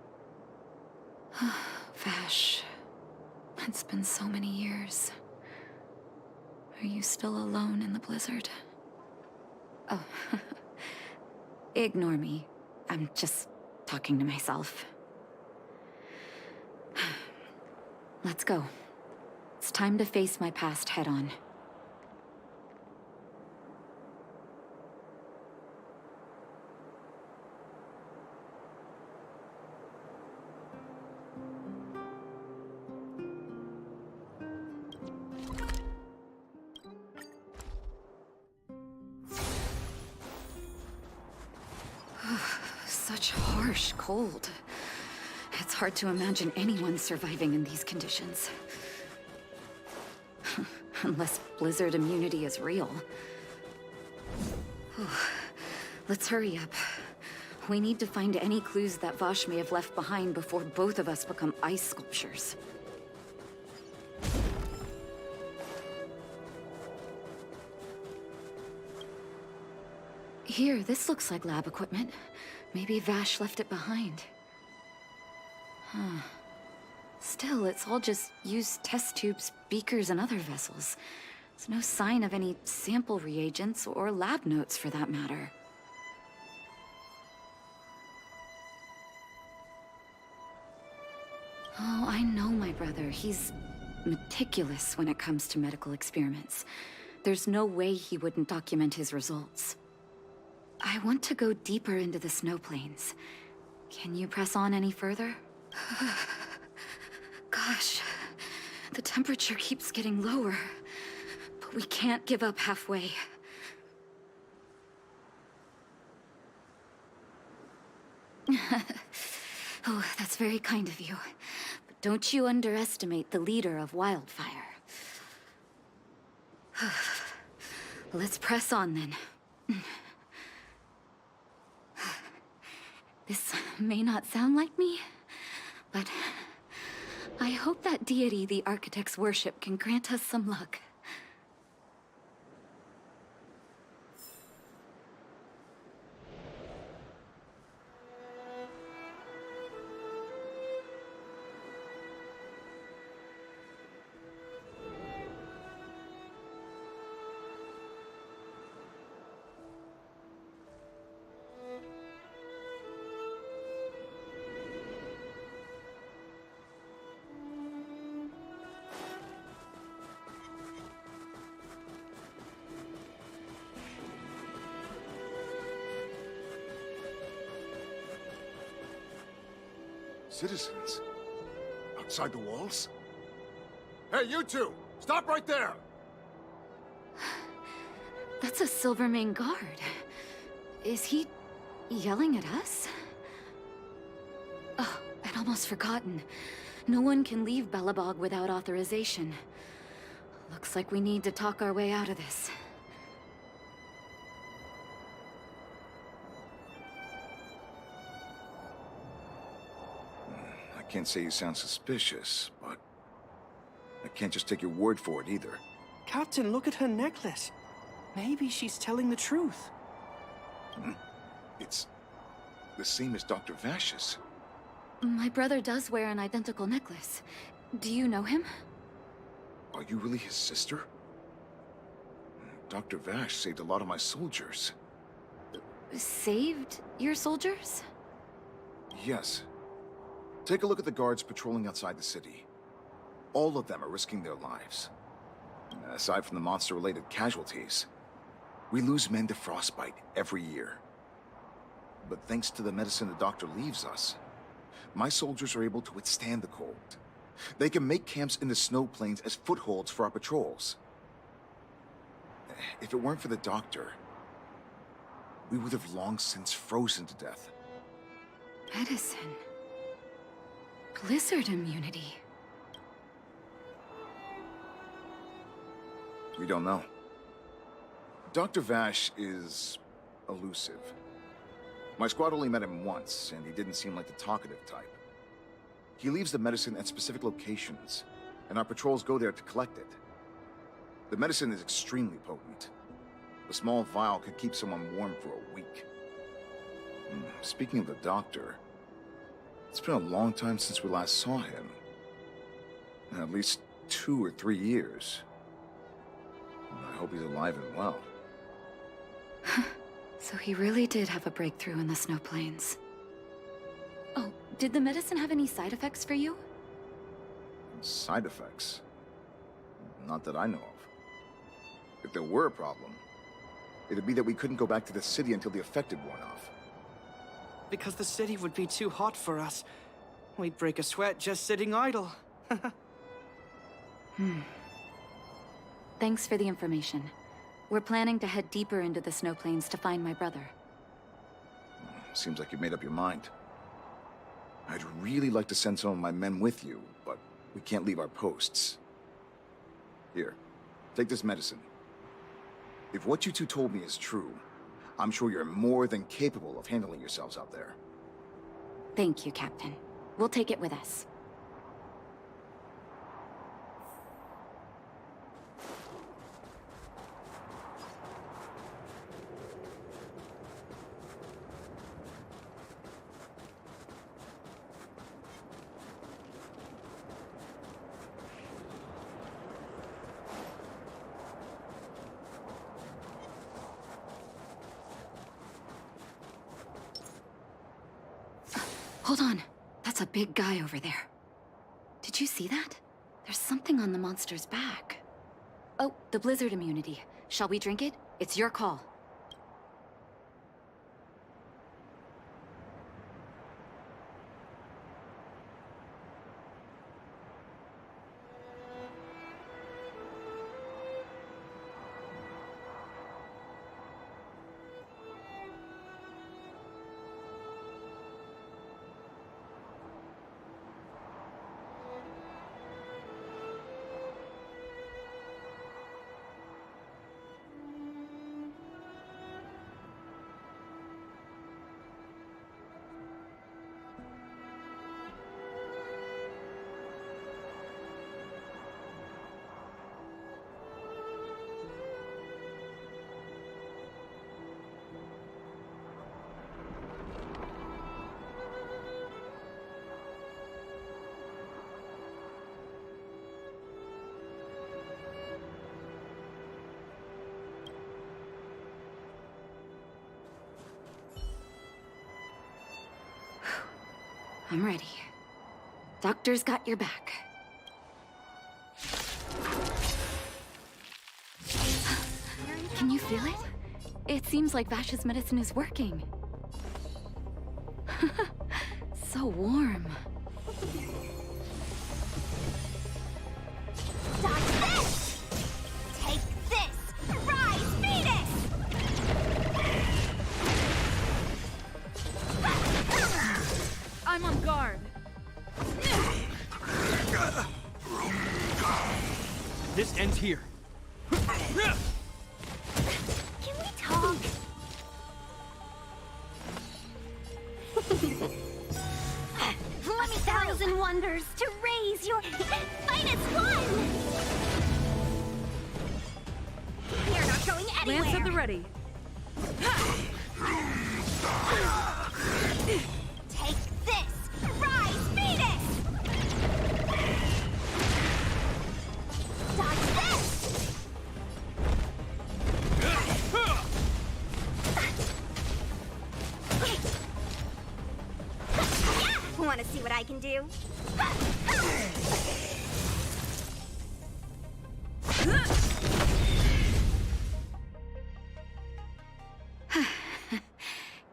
Vash, it's been so many years. Are you still alone in the blizzard? Oh, ignore me. I'm just talking to myself. Let's go. It's time to face my past head-on. Such harsh cold. It's hard to imagine anyone surviving in these conditions. Unless blizzard immunity is real. Let's hurry up. We need to find any clues that Vash may have left behind before both of us become ice sculptures. Here, this looks like lab equipment. Maybe Vash left it behind. Huh. Still, it's all just used test tubes, beakers, and other vessels. There's no sign of any sample reagents or lab notes for that matter. Oh, I know my brother. He's meticulous when it comes to medical experiments. There's no way he wouldn't document his results. I want to go deeper into the snow plains. Can you press on any further? Gosh, the temperature keeps getting lower, but we can't give up halfway. Oh, that's very kind of you. But don't you underestimate the leader of Wildfire. Let's press on then. This may not sound like me, but I hope that deity the architects worship can grant us some luck. Citizens? Outside the walls? Hey, you two! Stop right there! That's a Silvermane guard. Is he yelling at us? Oh, I'd almost forgotten. No one can leave Belobog without authorization. Looks like we need to talk our way out of this. I can't say you sound suspicious, but I can't just take your word for it either. Captain, look at her necklace. Maybe she's telling the truth. It's the same as Dr. Vash's. My brother does wear an identical necklace. Do you know him? Are you really his sister? Dr. Vash saved a lot of my soldiers. Saved your soldiers? Yes. Take a look at the guards patrolling outside the city. All of them are risking their lives. Aside from the monster-related casualties, we lose men to frostbite every year. But thanks to the medicine the doctor leaves us, my soldiers are able to withstand the cold. They can make camps in the snow plains as footholds for our patrols. If it weren't for the doctor, we would have long since frozen to death. Medicine. Blizzard immunity. We don't know. Dr. Vash is elusive. My squad only met him once, and he didn't seem like the talkative type. He leaves the medicine at specific locations, and our patrols go there to collect it. The medicine is extremely potent. A small vial could keep someone warm for a week. Speaking of the doctor, it's been a long time since we last saw him. At least 2 or 3 years. I hope he's alive and well. So he really did have a breakthrough in the snow plains. Oh, did the medicine have any side effects for you? Side effects? Not that I know of. If there were a problem, it'd be that we couldn't go back to the city until the effect had worn off. Because the city would be too hot for us. We'd break a sweat just sitting idle. Thanks for the information. We're planning to head deeper into the snow plains to find my brother. Seems like you've made up your mind. I'd really like to send some of my men with you, but we can't leave our posts. Here, Take this medicine. If what you two told me is true, I'm sure you're more than capable of handling yourselves out there. Thank you, Captain. We'll take it with us. Hold on. That's a big guy over there. Did you see that? There's something on the monster's back. Oh, the blizzard immunity. Shall we drink it? It's your call. I'm ready. Doctor's got your back. Can you feel it? It seems like Vash's medicine is working. So warm. Dodge this! Take this! Rise, Phoenix! I'm on guard. This ends here. Can we talk? Let me 1,000 wonders to raise your finest one! You're not going anywhere! Lance at the ready. Take this! Rise, Phoenix! Dodge this! Want to see what I can do?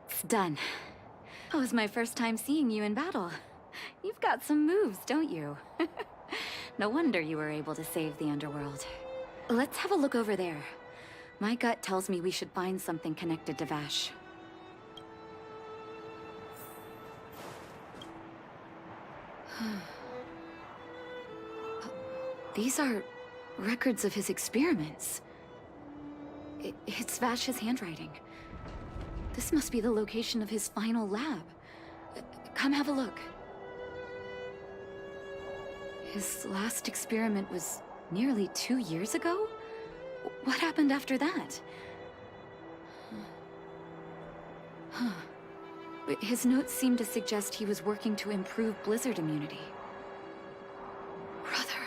It's done. That was my first time seeing you in battle. You've got some moves, don't you? No wonder you were able to save the underworld. Let's have a look over there. My gut tells me we should find something connected to Vash. These are records of his experiments. It's Vash's handwriting. This must be the location of his final lab. Come have a look. His last experiment was nearly 2 years ago? What happened after that? Huh. His notes seem to suggest he was working to improve blizzard immunity. Brother,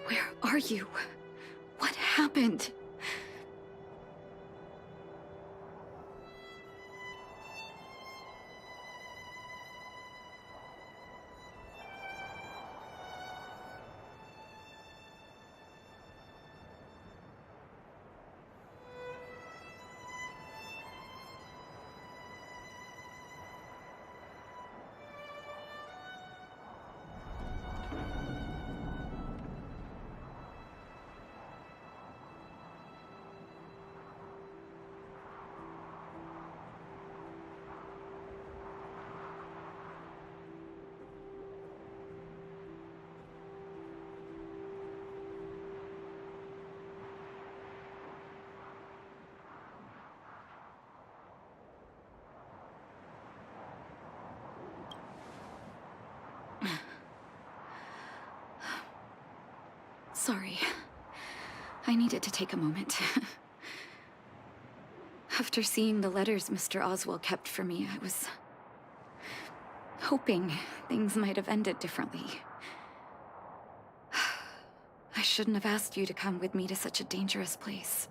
where are you? What happened? sorry. I needed to take a moment. After seeing the letters Mr. Oswald kept for me, I was hoping things might have ended differently. I shouldn't have asked you to come with me to such a dangerous place.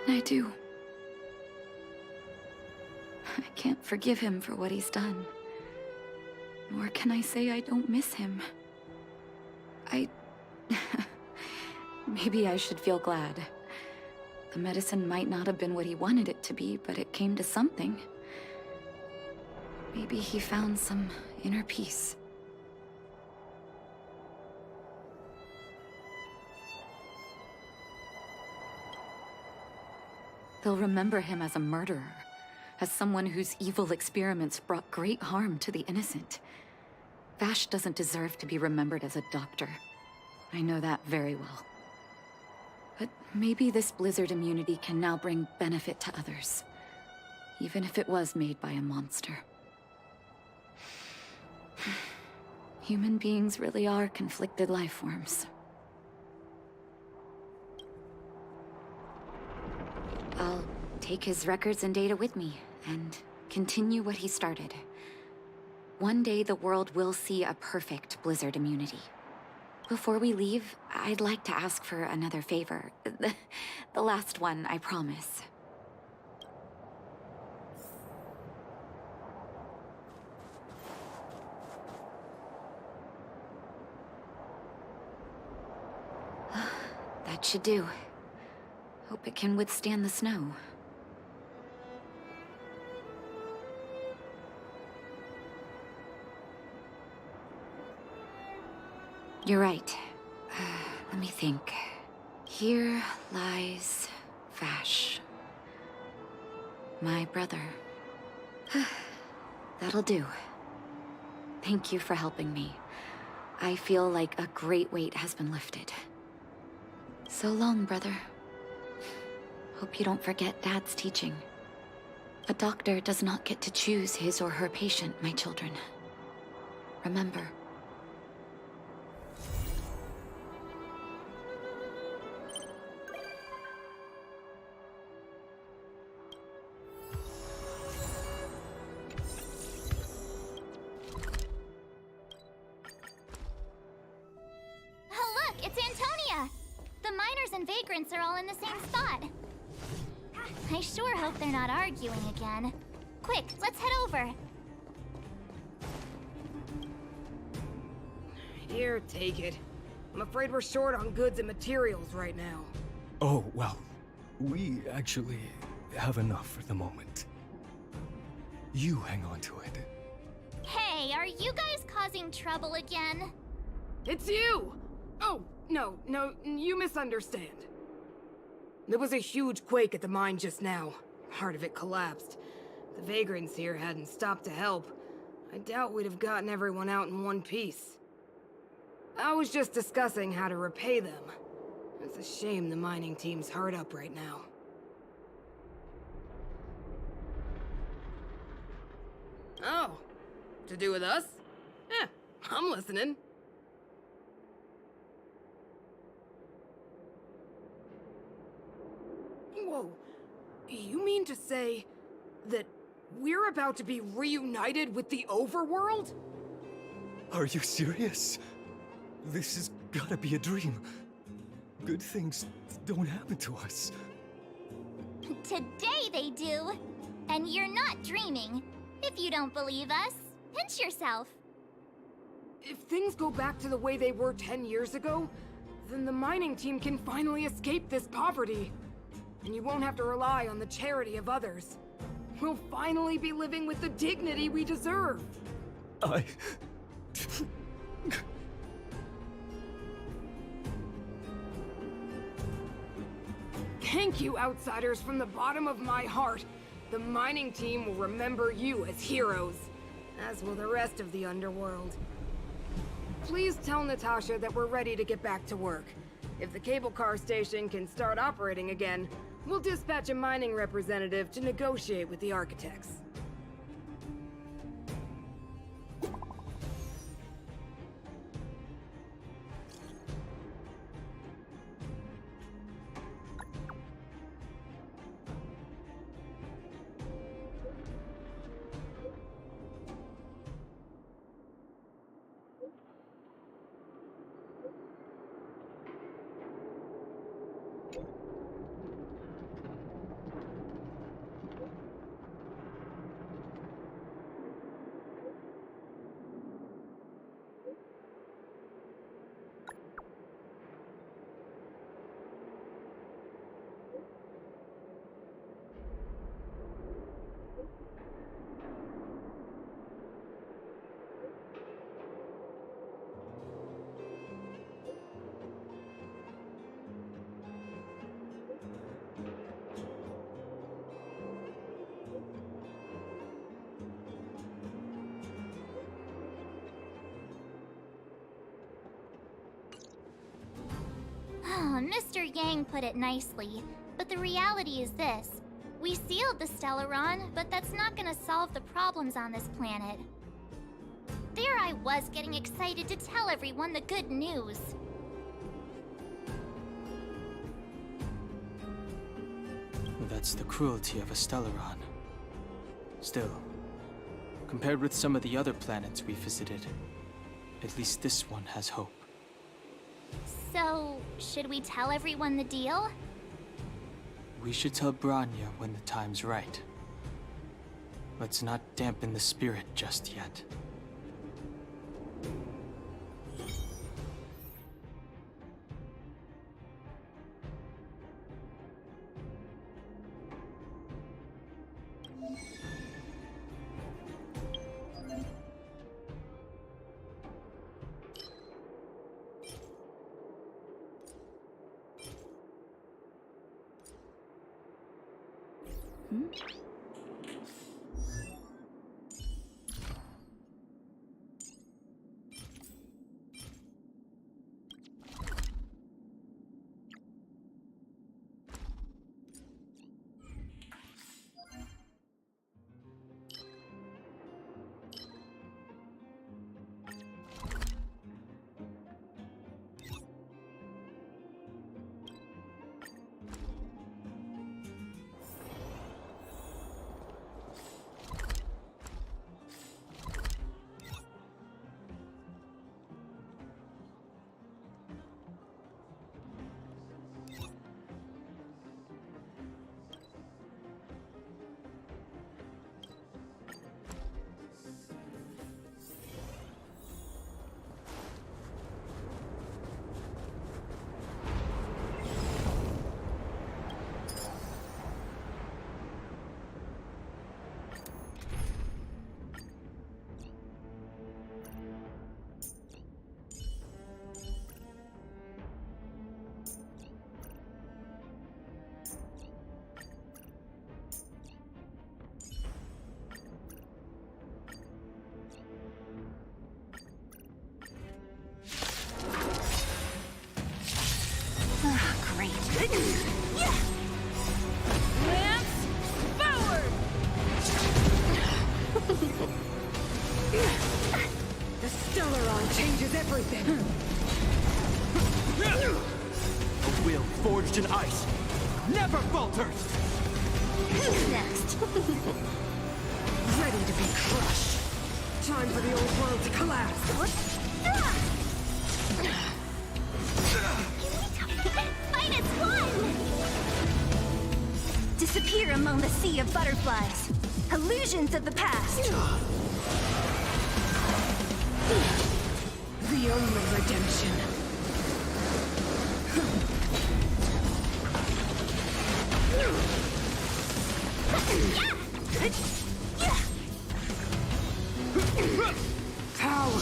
I do. I can't forgive him for what he's done. Nor can I say I don't miss him. Maybe I should feel glad. The medicine might not have been what he wanted it to be, but it came to something. Maybe he found some inner peace. They'll remember him as a murderer, as someone whose evil experiments brought great harm to the innocent. Vash doesn't deserve to be remembered as a doctor. I know that very well. But maybe this blizzard immunity can now bring benefit to others, even if it was made by a monster. Human beings really are conflicted life forms. I'll take his records and data with me, and continue what he started. One day the world will see a perfect blizzard immunity. Before we leave, I'd like to ask for another favor. The last one, I promise. That should do. Hope it can withstand the snow. You're right. Let me think. Here lies Vash. My brother. That'll do. Thank you for helping me. I feel like a great weight has been lifted. So long, brother. Hope you don't forget Dad's teaching. A doctor does not get to choose his or her patient, my children. Remember. Oh, look, it's Antonia! The miners and vagrants are all in the same spot. I sure hope they're not arguing again. Quick, let's head over. Here, take it. I'm afraid we're short on goods and materials right now. Oh, well, we actually have enough for the moment. You hang on to it. Hey, are you guys causing trouble again? It's you! Oh, no, you misunderstand. There was a huge quake at the mine just now. Part of it collapsed. The vagrants here hadn't stopped to help. I doubt we'd have gotten everyone out in one piece. I was just discussing how to repay them. It's a shame the mining team's hard up right now. Oh, to do with us? Yeah, I'm listening. Whoa, you mean to say that we're about to be reunited with the Overworld? Are you serious? This has gotta be a dream. Good things don't happen to us. Today they do. And you're not dreaming. If you don't believe us, pinch yourself. If things go back to the way they were 10 years ago, then the mining team can finally escape this poverty. And you won't have to rely on the charity of others. We'll finally be living with the dignity we deserve. Thank you, Outsiders, from the bottom of my heart. The mining team will remember you as heroes, as will the rest of the underworld. Please tell Natasha that we're ready to get back to work. If the cable car station can start operating again, we'll dispatch a mining representative to negotiate with the architects. Mr. Yang put it nicely, but the reality is this. We sealed the Stellaron, but that's not gonna solve the problems on this planet. There I was getting excited to tell everyone the good news. That's the cruelty of a Stellaron. Still, compared with some of the other planets we visited, at least this one has hope. So, should we tell everyone the deal? We should tell Branya when the time's right. Let's not dampen the spirit just yet. Great. Lance forward! The Stellaron changes everything. A will forged in ice never falters! Who's next? Ready to be crushed. Time for the old world to collapse. Fight as one! Disappear among the sea of butterflies. Illusions of the past. The only redemption. Power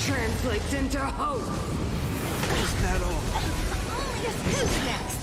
translates into hope. Is that all? Who's next?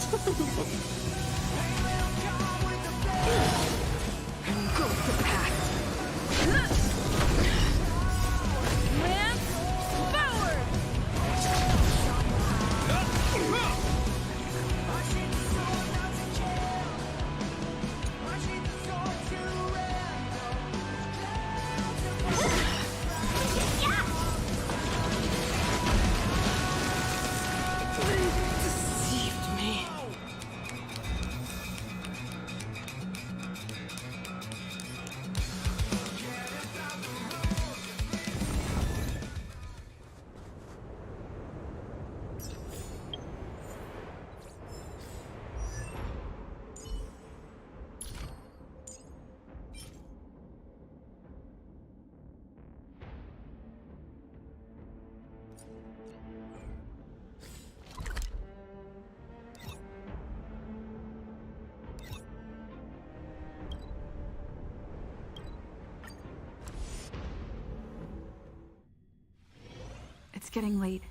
It's getting late.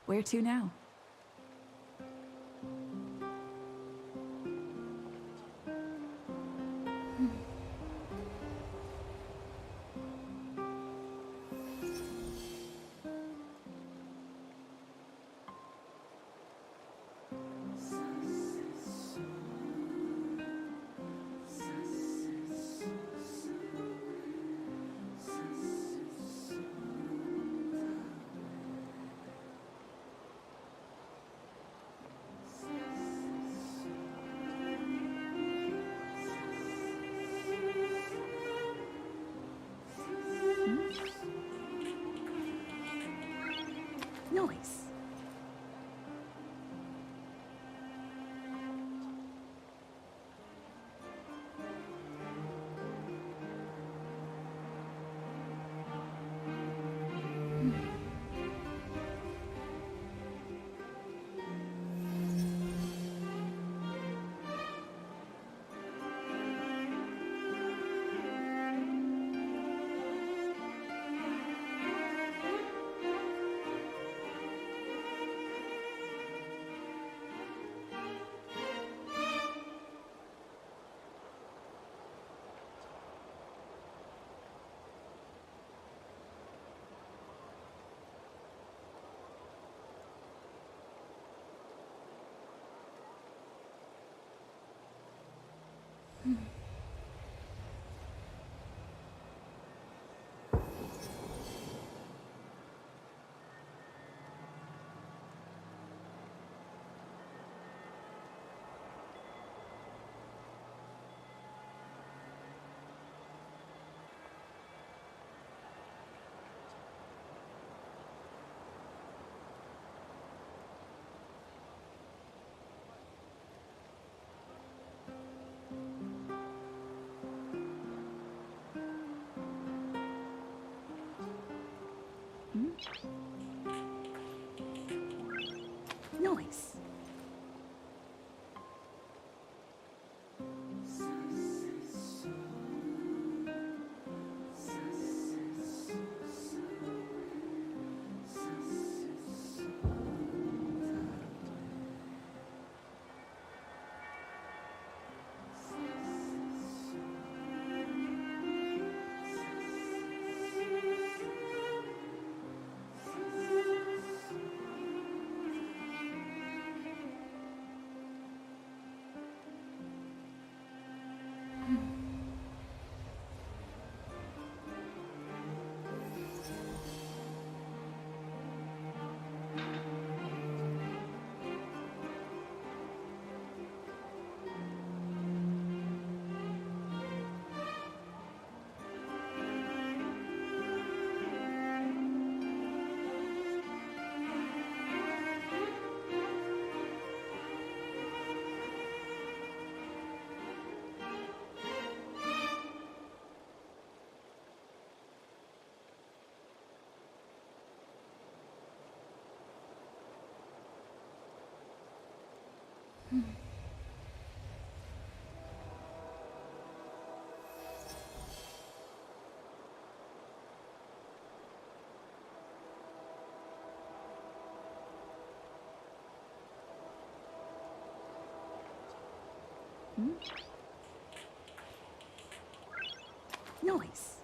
Where to now? Noise. Noise. Noise.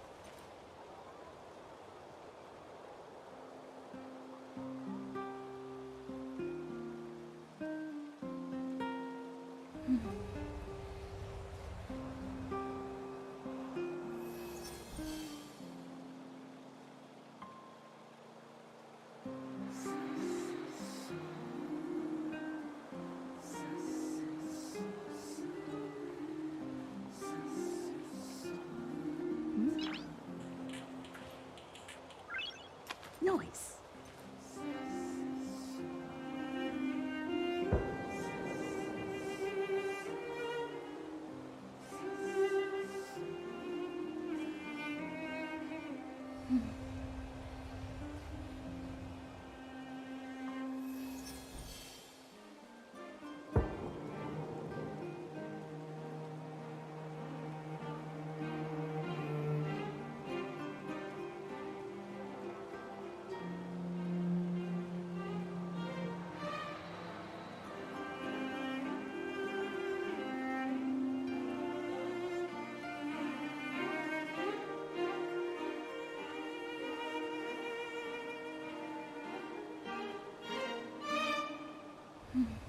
Noise.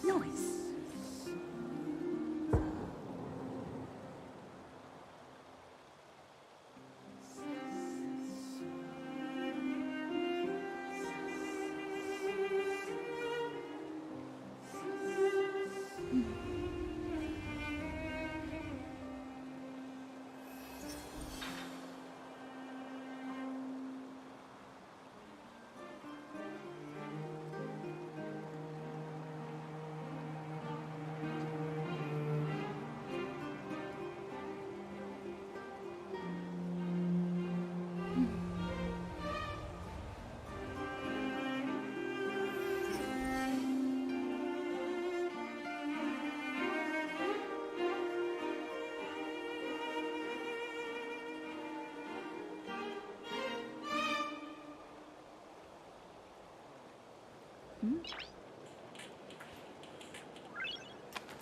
Noise.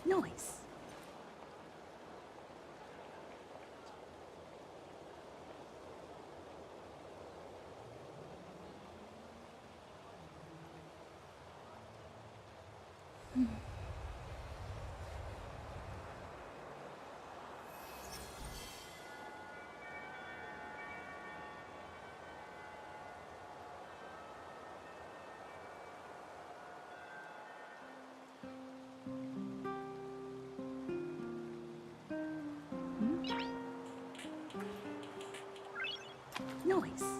Noise. Noise.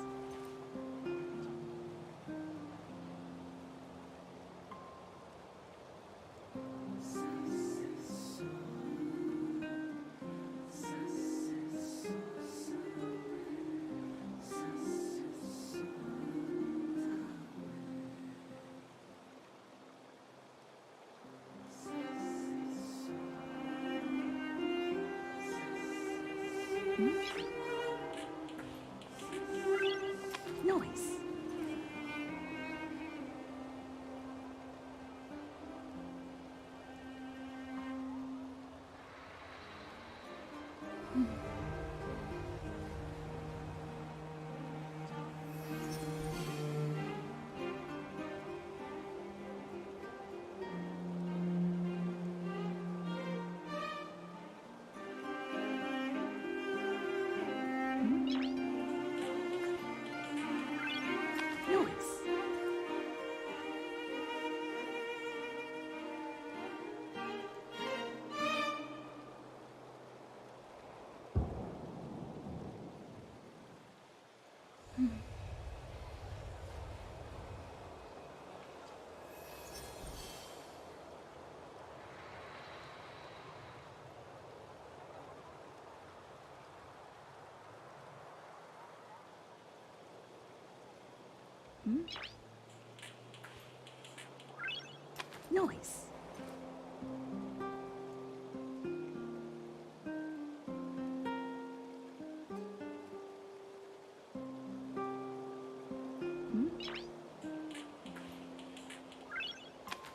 Noise.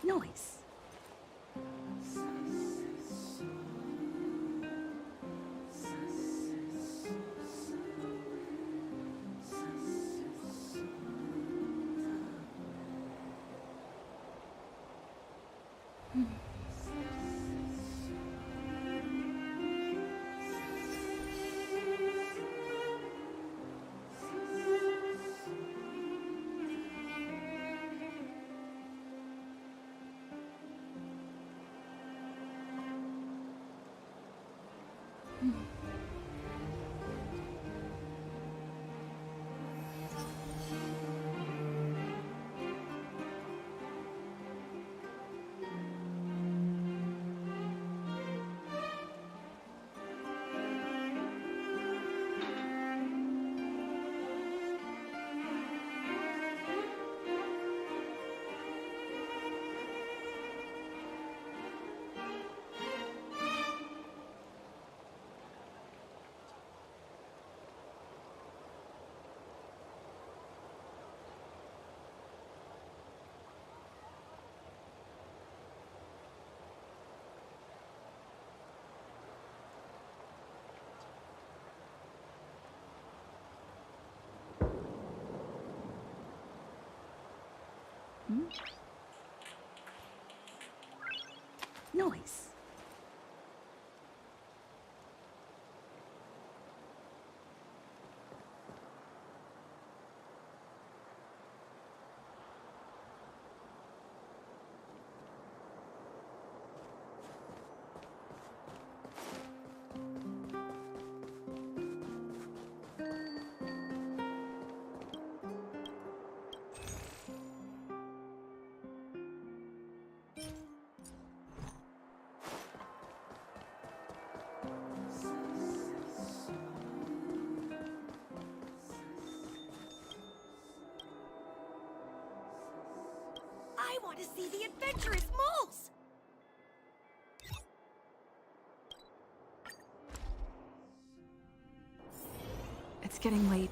Noise. Noise. I want to see the adventurous moles! It's getting late.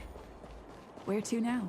Where to now?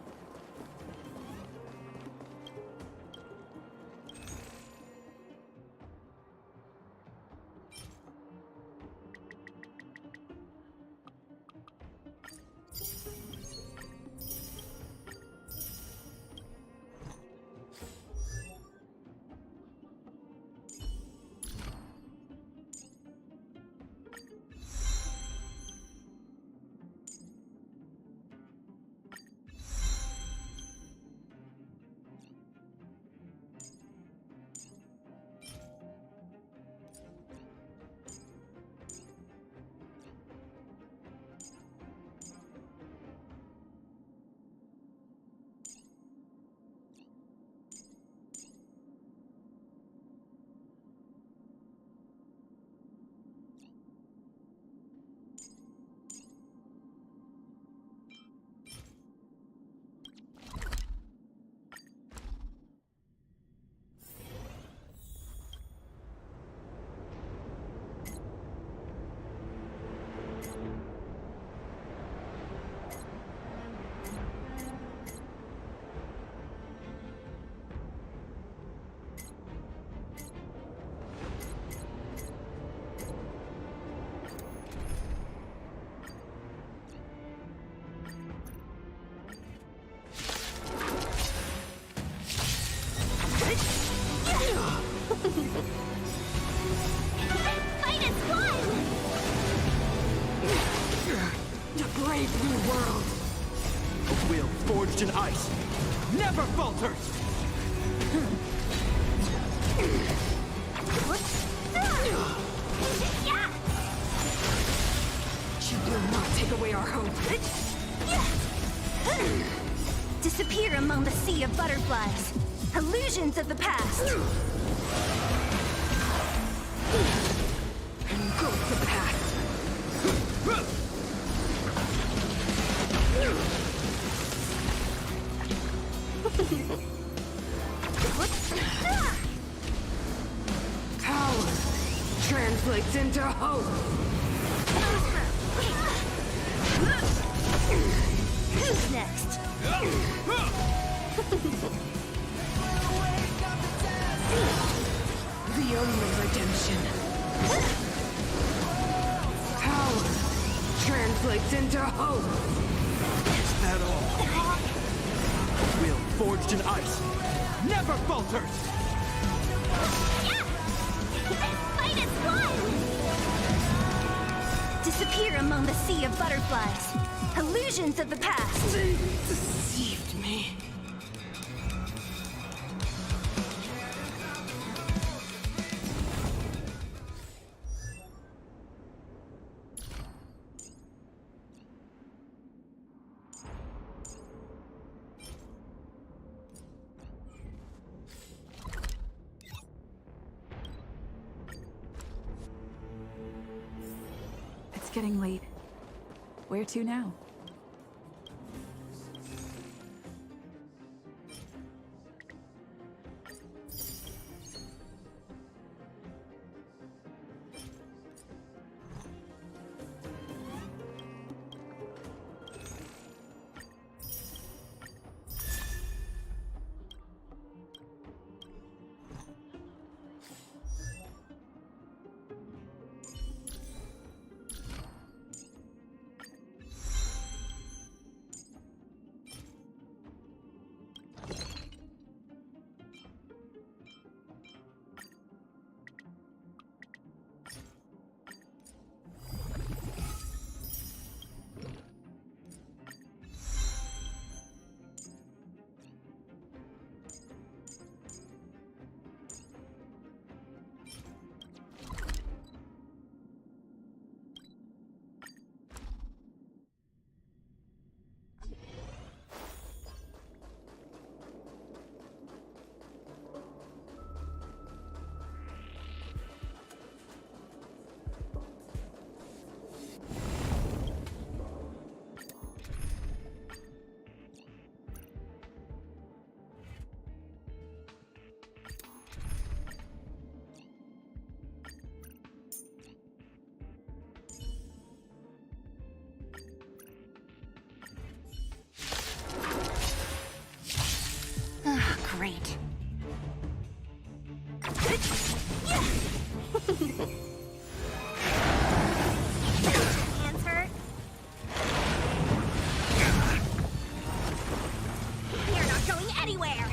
Fight is one! The brave new world! A will forged in ice never falters! She will not take away our hope. Disappear among the sea of butterflies. Illusions of the past. Engulf the past. transflates into hope. Who's next? The only redemption. Power translates into hope. Is that all? Will forged in ice never falters! Fight is won! Disappear among the sea of butterflies. Illusions of the past. They deceived me. It's getting late. Where to now? Great. Hands hurt? You're not going anywhere!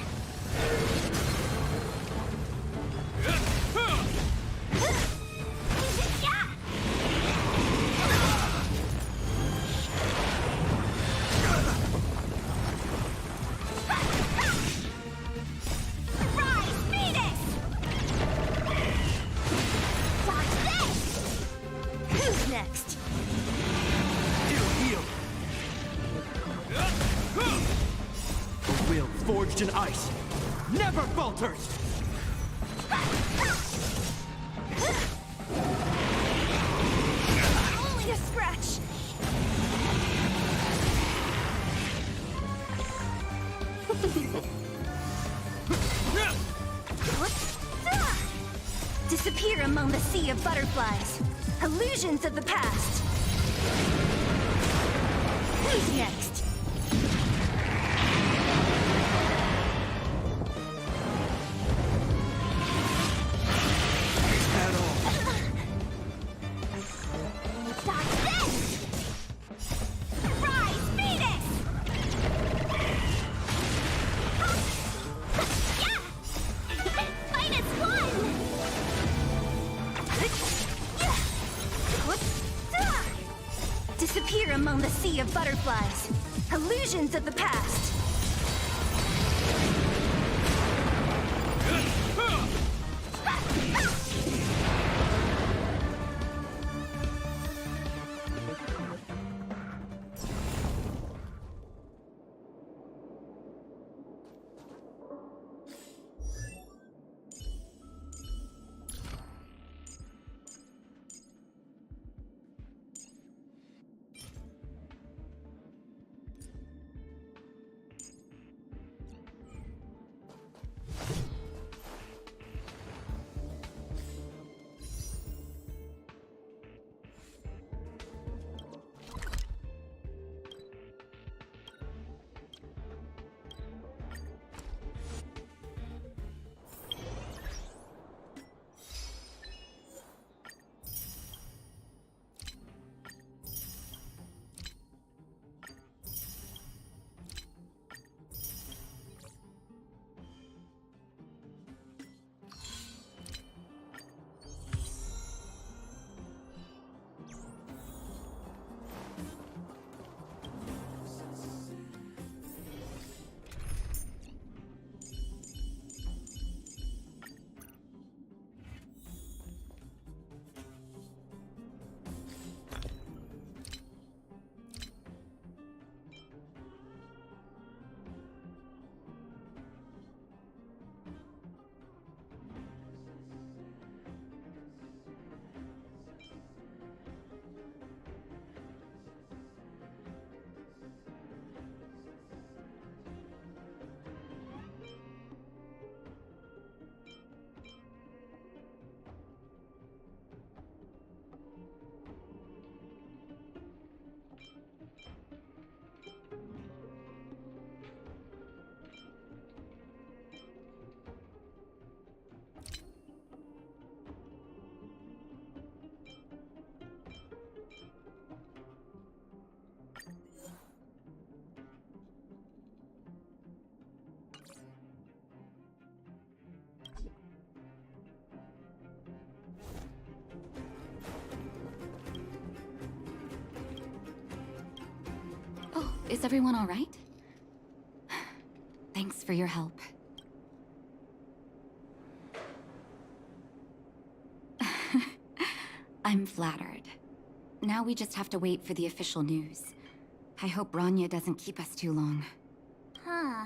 Next. It'll heal. A will forged in ice never falters! Only a scratch. Disappear among the sea of butterflies. Illusions of the past. Who's next? Is that all? Stop this! Rise, Phoenix! Fight is won! Disappear among the sea of butterflies. Illusions of the past. Is everyone all right? Thanks for your help. I'm flattered. Now we just have to wait for the official news. I hope Bronya doesn't keep us too long. Huh.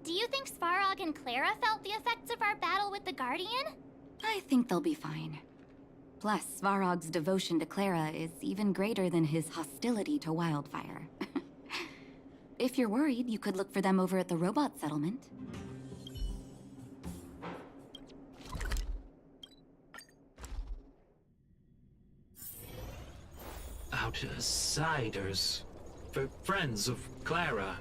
Do you think Svarog and Clara felt the effects of our battle with the Guardian? I think they'll be fine. Plus, Svarog's devotion to Clara is even greater than his hostility to Wildfire. If you're worried, you could look for them over at the robot settlement. Outsiders. For friends of Clara.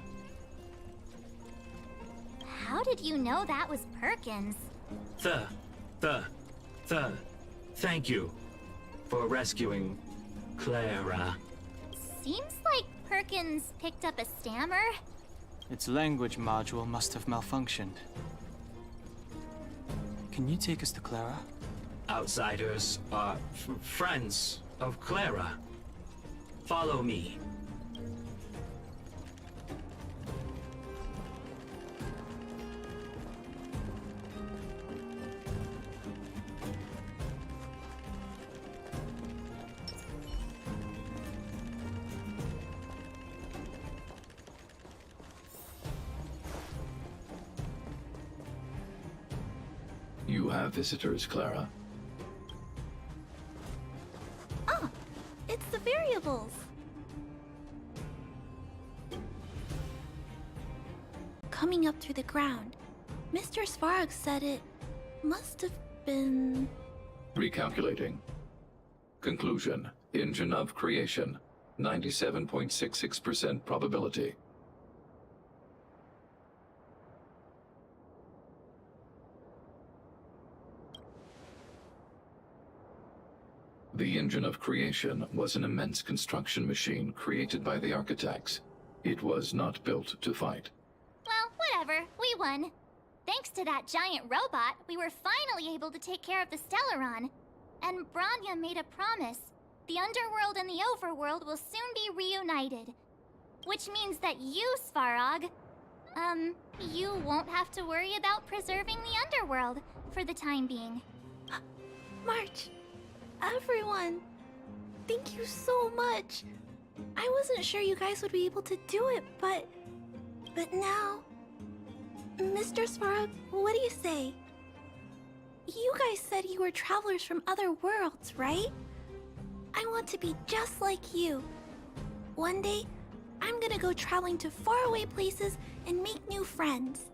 How did you know that was Perkins? Thank you for rescuing Clara. Seems like Perkins picked up a stammer. Its language module must have malfunctioned. Can you take us to Clara? Outsiders are friends of Clara. Follow me. You have visitors, Clara. Oh, it's the variables. Coming up through the ground. Mr. Svarog said it must have been... Recalculating. Conclusion. Engine of creation. 97.66% probability. The engine of creation was an immense construction machine created by the architects. It was not built to fight. Well, whatever. We won. Thanks to that giant robot, we were finally able to take care of the Stellaron. And Bronya made a promise. The Underworld and the Overworld will soon be reunited. Which means that you, Svarog, you won't have to worry about preserving the Underworld for the time being. March, everyone, thank you so much. I wasn't sure you guys would be able to do it, but now... Mr. Svarog, what do you say? You guys said you were travelers from other worlds, right? I want to be just like you. One day, I'm gonna go traveling to faraway places and make new friends.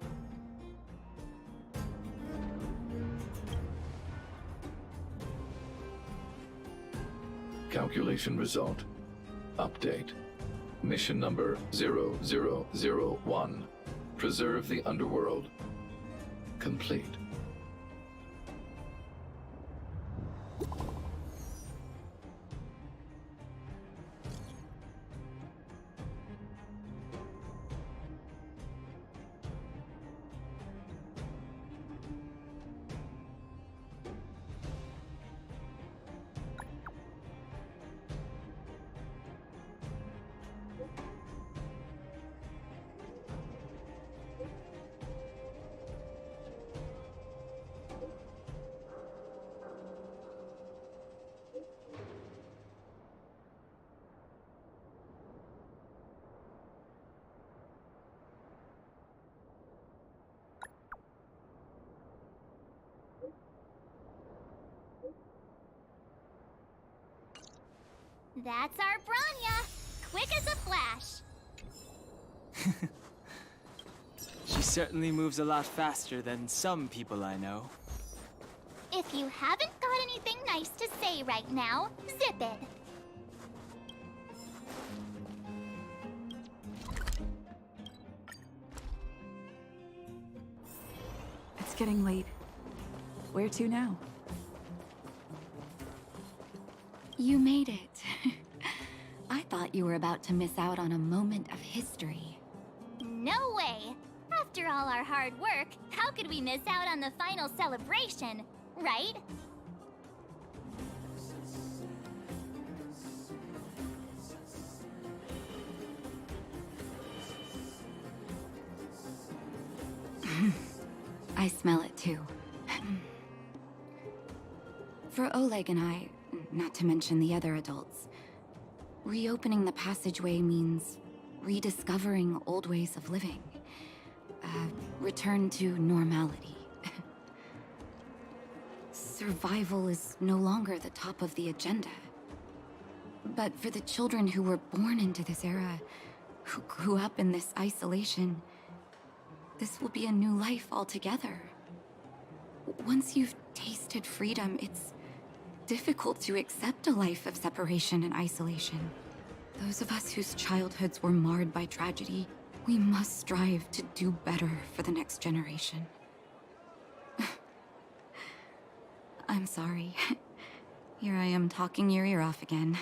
Calculation result. Update. Mission number 0001. Preserve the Underworld. Complete. That's our Bronya! Quick as a flash! She certainly moves a lot faster than some people I know. If you haven't got anything nice to say right now, zip it! It's getting late. Where to now? You made it. I thought you were about to miss out on a moment of history. No way! After all our hard work, how could we miss out on the final celebration, right? I smell it too. For Oleg and I, not to mention the other adults, reopening the passageway means rediscovering old ways of living. Return to normality. Survival is no longer the top of the agenda. But for the children who were born into this era, who grew up in this isolation, this will be a new life altogether. Once you've tasted freedom, it's difficult to accept a life of separation and isolation. Those of us whose childhoods were marred by tragedy, we must strive to do better for the next generation. I'm sorry. Here I am talking your ear off again.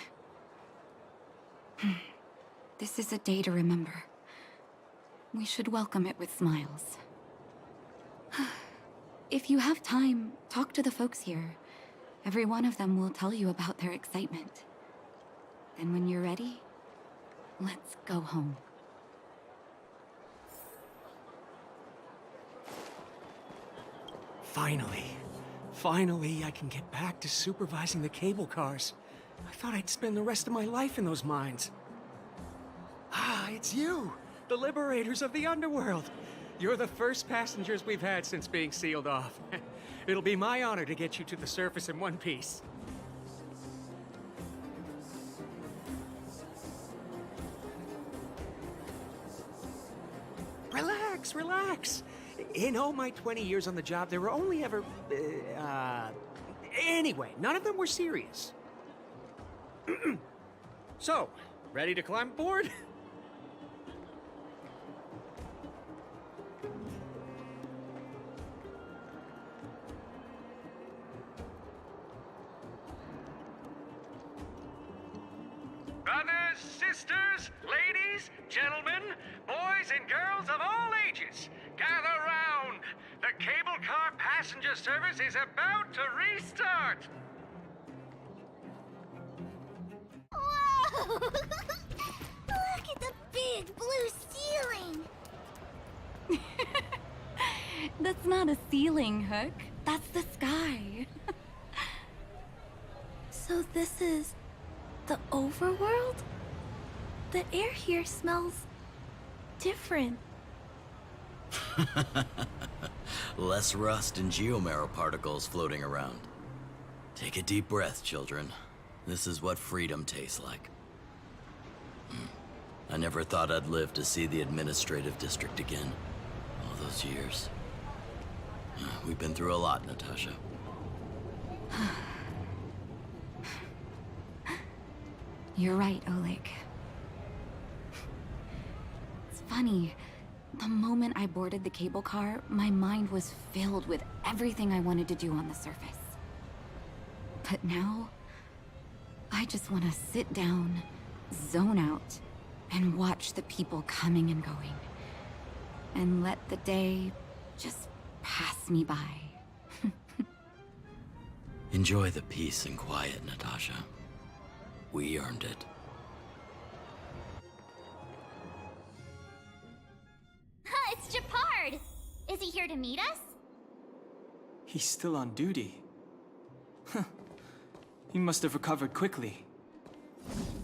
This is a day to remember. We should welcome it with smiles. If you have time, talk to the folks here. Every one of them will tell you about their excitement. Then when you're ready, let's go home. Finally, I can get back to supervising the cable cars. I thought I'd spend the rest of my life in those mines. Ah, it's you, the liberators of the underworld. You're the first passengers we've had since being sealed off. It'll be my honor to get you to the surface in one piece. Relax. In all my 20 years on the job, there were only ever, anyway, none of them were serious. So, ready to climb aboard? Brothers, sisters, ladies, gentlemen, boys and girls of all ages, gather round. The cable car passenger service is about to restart. Whoa! Look at the big blue ceiling! That's not a ceiling, Hook. That's the sky. So this is the Overworld? The air here smells different. Less rust and geomarrow particles floating around. Take a deep breath, children. This is what freedom tastes like. I never thought I'd live to see the administrative district again. All those years. We've been through a lot, Natasha. You're right, Oleg. It's funny. The moment I boarded the cable car, my mind was filled with everything I wanted to do on the surface. But now, I just want to sit down, zone out, and watch the people coming and going. And let the day just pass me by. Enjoy the peace and quiet, Natasha. We earned it. It's Japard! Is he here to meet us? He's still on duty. Huh. He must have recovered quickly.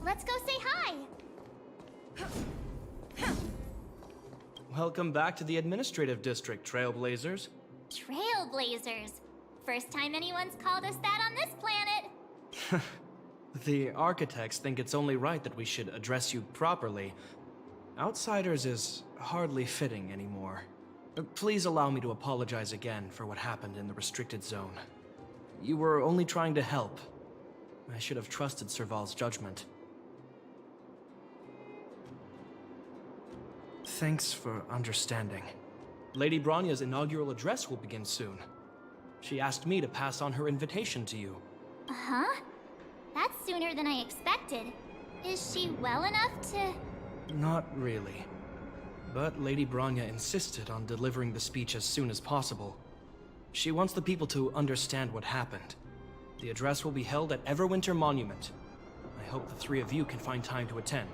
Let's go say hi! Welcome back to the administrative district, Trailblazers. Trailblazers. First time anyone's called us that on this planet. The architects think it's only right that we should address you properly. Outsiders is hardly fitting anymore. Please allow me to apologize again for what happened in the restricted zone. You were only trying to help. I should have trusted Serval's judgment. Thanks for understanding. Lady Bronya's inaugural address will begin soon. She asked me to pass on her invitation to you. Huh? That's sooner than I expected. Is she well enough to... Not really. But Lady Bronya insisted on delivering the speech as soon as possible. She wants the people to understand what happened. The address will be held at Everwinter Monument. I hope the three of you can find time to attend.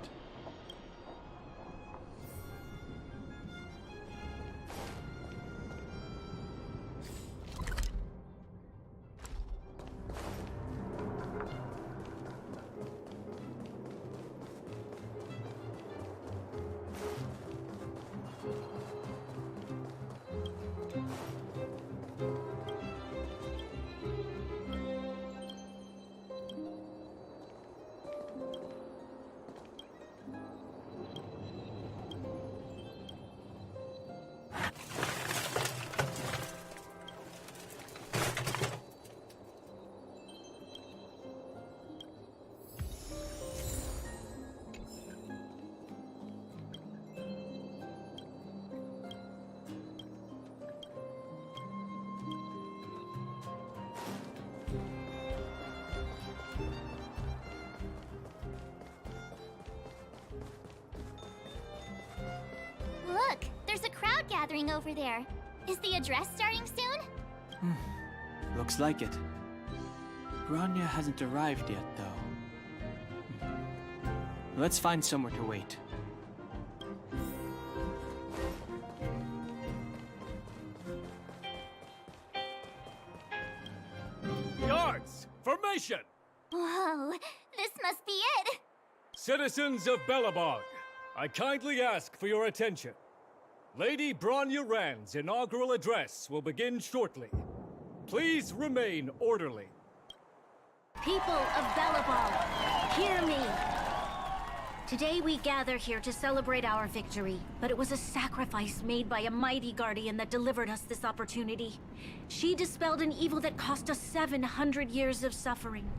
crowd gathering over there. Is the address starting soon? Looks like it. Bronya hasn't arrived yet, though. Let's find somewhere to wait. Guards, formation! Whoa, this must be it! Citizens of Belobog, I kindly ask for your attention. Lady Bronya Rand's inaugural address will begin shortly. Please remain orderly. People of Belobog, hear me! Today we gather here to celebrate our victory, but it was a sacrifice made by a mighty guardian that delivered us this opportunity. She dispelled an evil that cost us 700 years of suffering.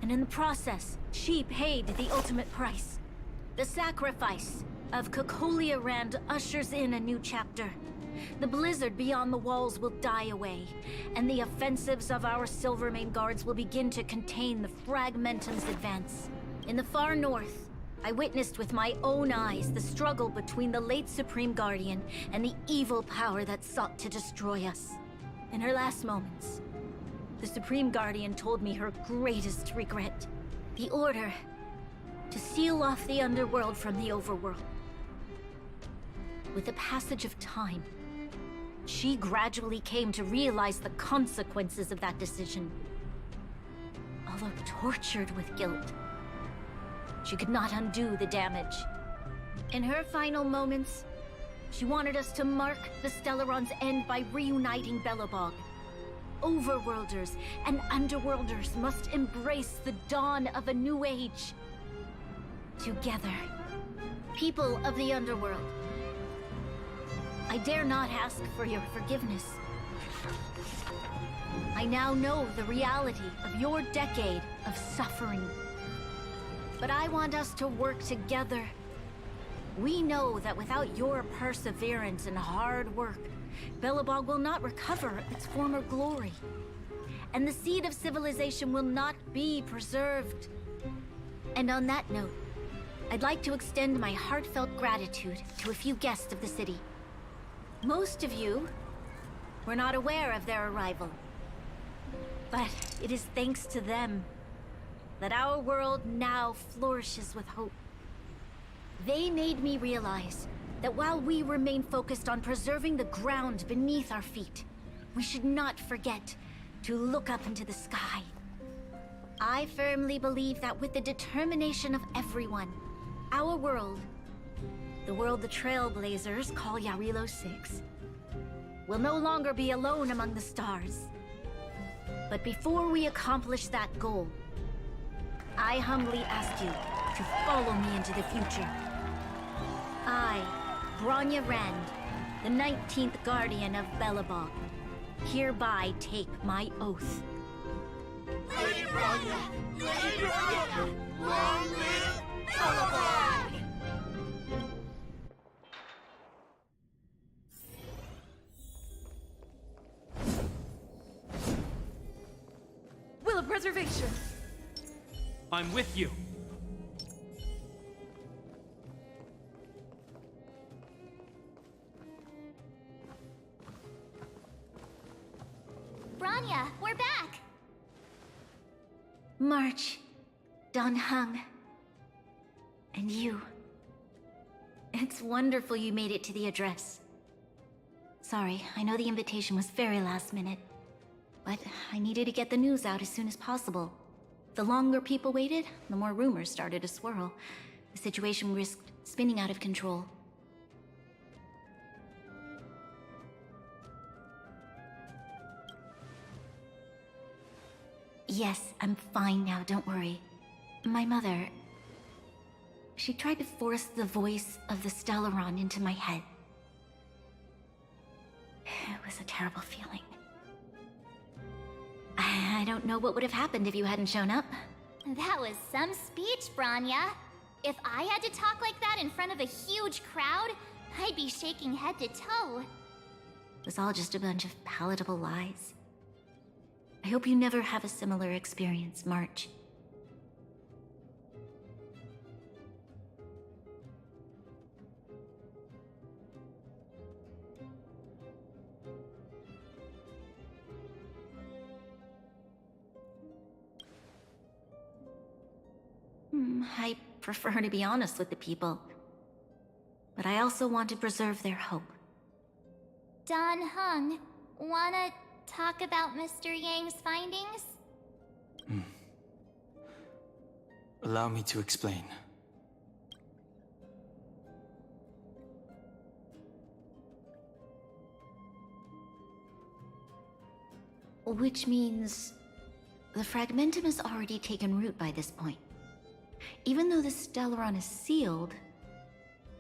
And in the process, she paid the ultimate price. The sacrifice of Cocolia Rand ushers in a new chapter. The blizzard beyond the walls will die away, and the offensives of our Silvermane guards will begin to contain the Fragmentum's advance. In the far north, I witnessed with my own eyes the struggle between the late Supreme Guardian and the evil power that sought to destroy us. In her last moments, the Supreme Guardian told me her greatest regret. The order to seal off the underworld from the overworld. With the passage of time, she gradually came to realize the consequences of that decision. Although tortured with guilt, she could not undo the damage. In her final moments, she wanted us to mark the Stellaron's end by reuniting Belobog. Overworlders and Underworlders must embrace the dawn of a new age. Together. People of the Underworld, I dare not ask for your forgiveness. I now know the reality of your decade of suffering. But I want us to work together. We know that without your perseverance and hard work, Belobog will not recover its former glory. And the seed of civilization will not be preserved. And on that note, I'd like to extend my heartfelt gratitude to a few guests of the city. Most of you were not aware of their arrival. But it is thanks to them that our world now flourishes with hope. They made me realize that while we remain focused on preserving the ground beneath our feet, we should not forget to look up into the sky. I firmly believe that with the determination of everyone, our world, the world the Trailblazers call Yarilo 6, will no longer be alone among the stars. But before we accomplish that goal, I humbly ask you to follow me into the future. I, Bronya Rand, the 19th Guardian of Belobog, hereby take my oath. Lady Bronya! Lady Bronya! Long live Belobog! Will of preservation! I'm with you. Bronya, we're back! March, Don Hung, and you. It's wonderful you made it to the address. Sorry, I know the invitation was very last minute, but I needed to get the news out as soon as possible. The longer people waited, the more rumors started to swirl. The situation risked spinning out of control. Yes, I'm fine now, don't worry. My mother... she tried to force the voice of the Stellaron into my head. It was a terrible feeling. I don't know what would have happened if you hadn't shown up. That was some speech, Bronya. If I had to talk like that in front of a huge crowd, I'd be shaking head to toe. It was all just a bunch of palatable lies. I hope you never have a similar experience, March. I prefer to be honest with the people. But I also want to preserve their hope. Don Hung, wanna talk about Mr. Yang's findings? Allow me to explain. Which means the fragmentum has already taken root by this point. Even though the Stellaron is sealed,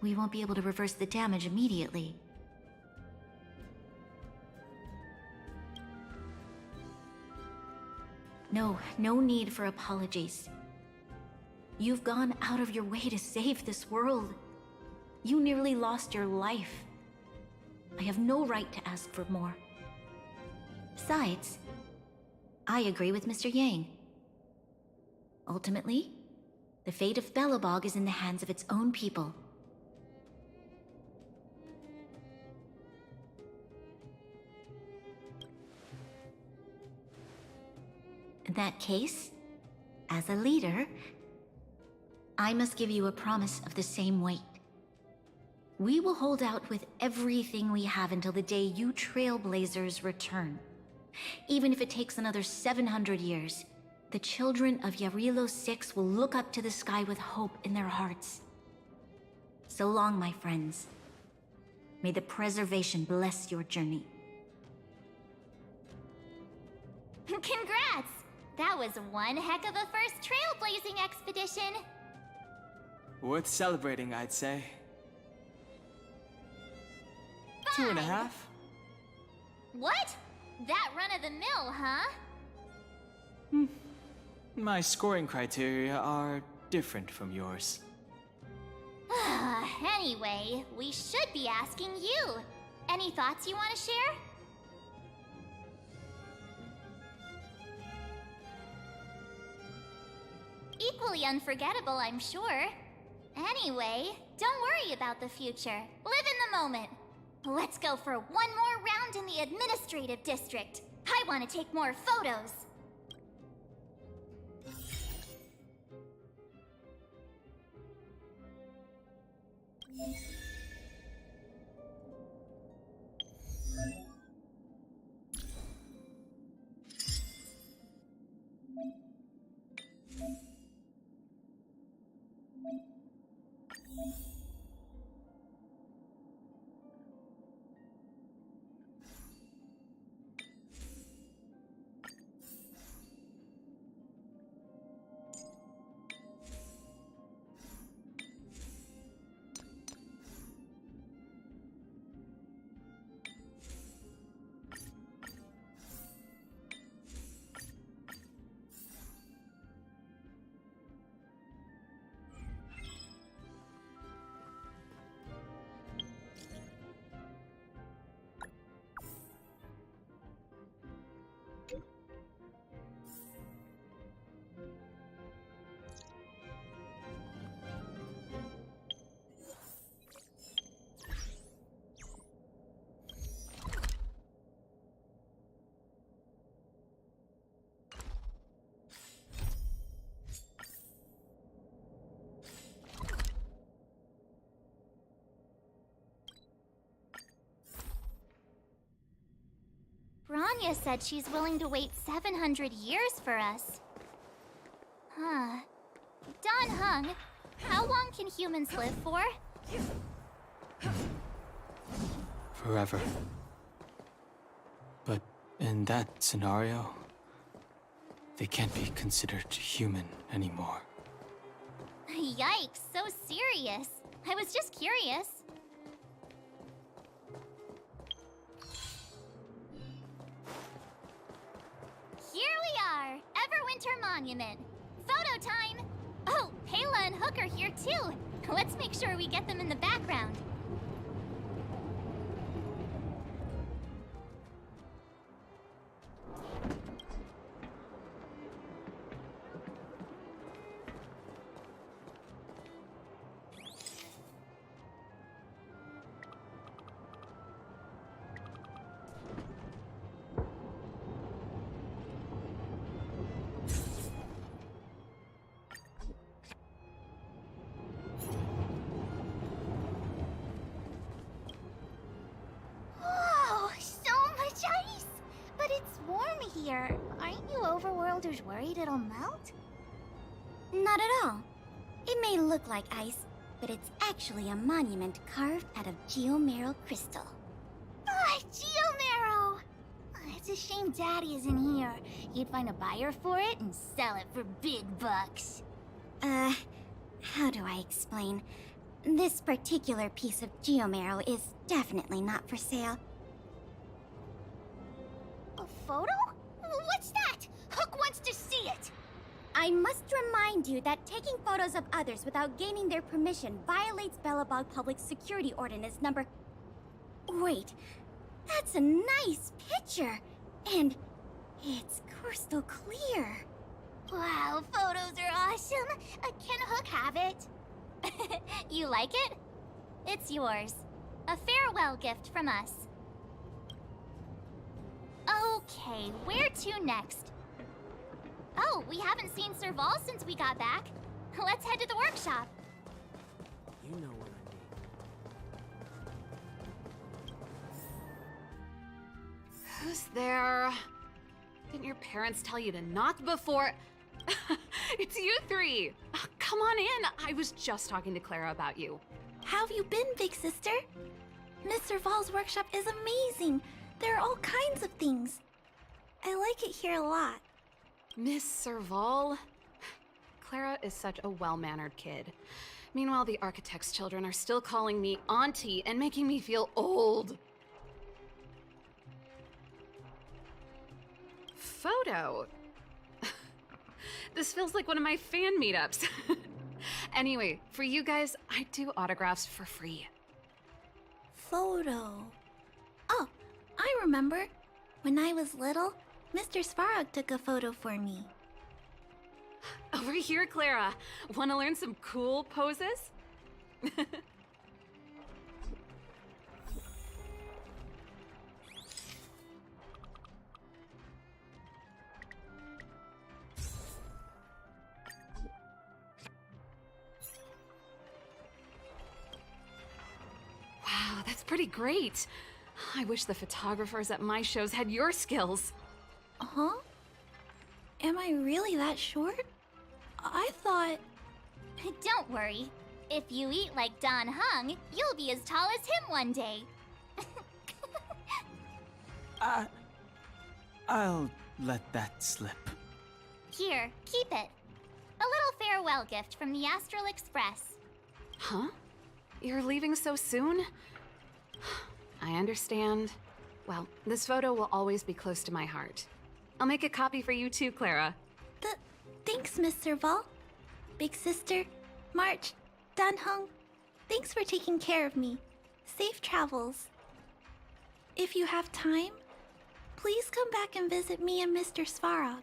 we won't be able to reverse the damage immediately. No need for apologies. You've gone out of your way to save this world. You nearly lost your life. I have no right to ask for more. Besides, I agree with Mr. Yang. Ultimately, the fate of Belobog is in the hands of its own people. In that case, as a leader, I must give you a promise of the same weight. We will hold out with everything we have until the day you Trailblazers return. Even if it takes another 700 years, the children of Yarilo 6 will look up to the sky with hope in their hearts. So long, my friends. May the preservation bless your journey. Congrats! That was one heck of a first trailblazing expedition! Worth celebrating, I'd say. 2.5? What? That run-of-the-mill, huh? My scoring criteria are different from yours. Anyway, we should be asking you. Any thoughts you want to share? Equally unforgettable, I'm sure. Anyway, don't worry about the future. Live in the moment. Let's go for one more round in the administrative district. I want to take more photos. Rania said she's willing to wait 700 years for us. Huh. Don Hung, how long can humans live for? Forever. But in that scenario, they can't be considered human anymore. Yikes, so serious. I was just curious. Here we are, Everwinter Monument. Photo time! Oh, Pela and Hook are here too. Let's make sure we get them in the background. will melt? Not at all. It may look like ice, but it's actually a monument carved out of geomeral crystal. Ah, Geomero! It's a shame Daddy isn't here. He'd find a buyer for it and sell it for big bucks. How do I explain? This particular piece of geomeral is definitely not for sale. A photo? What's that? Hook wants to see it! I must remind you that taking photos of others without gaining their permission violates Belobog Public Security Ordinance number... Wait, that's a nice picture! And it's crystal clear. Wow, photos are awesome! Can Hook have it? You like it? It's yours. A farewell gift from us. Okay, where to next? Oh, we haven't seen Serval since we got back. Let's head to the workshop. You know what I mean. Who's there? Didn't your parents tell you to knock before... It's you three! Come on in! I was just talking to Clara about you. How have you been, big sister? Miss Serval's workshop is amazing. There are all kinds of things. I like it here a lot. Miss Serval? Clara is such a well-mannered kid. Meanwhile, the architect's children are still calling me auntie and making me feel old. Photo? This feels like one of my fan meetups. Anyway, for you guys, I do autographs for free. Photo. Oh, I remember. When I was little, Mr. Svarog took a photo for me. Over here, Clara. Want to learn some cool poses? Wow, that's pretty great. I wish the photographers at my shows had your skills. Huh? Am I really that short? I thought... Don't worry. If you eat like Don Hung, you'll be as tall as him one day. I'll let that slip. Here, keep it. A little farewell gift from the Astral Express. Huh? You're leaving so soon? I understand. Well, this photo will always be close to my heart. I'll make a copy for you too, Clara. Thanks, Miss Serval. Big sister, March, Dunhung, thanks for taking care of me. Safe travels. If you have time, please come back and visit me and Mr. Svarog.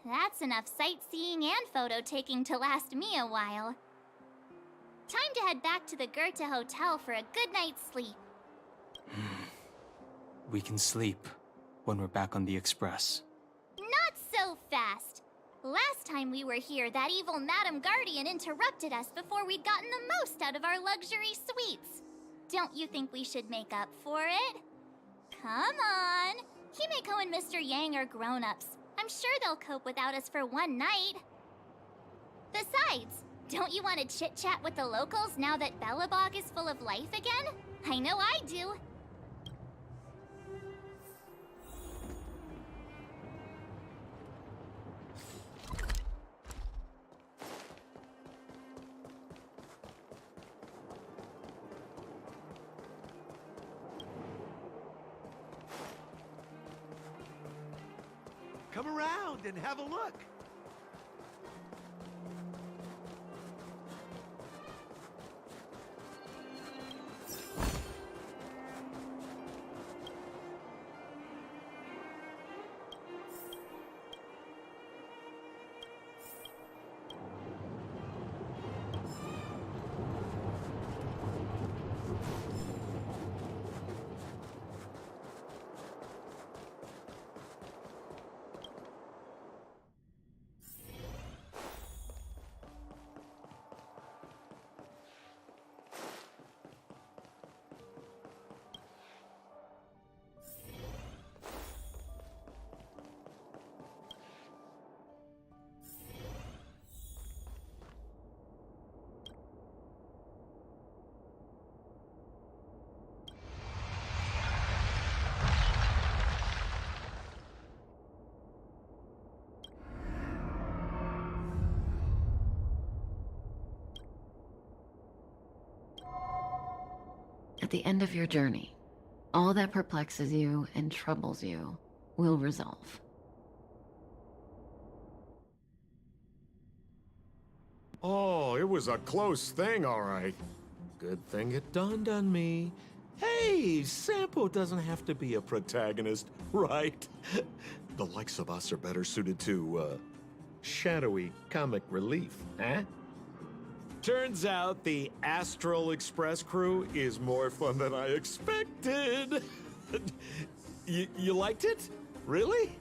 That's enough sightseeing and photo taking to last me a while. Time to head back to the Goethe Hotel for a good night's sleep. We can sleep when we're back on the Express. Not so fast! Last time we were here, that evil Madam Guardian interrupted us before we'd gotten the most out of our luxury suites. Don't you think we should make up for it? Come on! Himeko and Mr. Yang are grown-ups. I'm sure they'll cope without us for one night. Besides, don't you want to chit-chat with the locals now that Belobog is full of life again? I know I do. Come around and have a look. At the end of your journey, all that perplexes you and troubles you will resolve. Oh, it was a close thing, all right. Good thing it dawned on me. Hey, Sampo doesn't have to be a protagonist, right? The likes of us are better suited to, shadowy comic relief, eh? Turns out the Astral Express crew is more fun than I expected. You liked it? Really?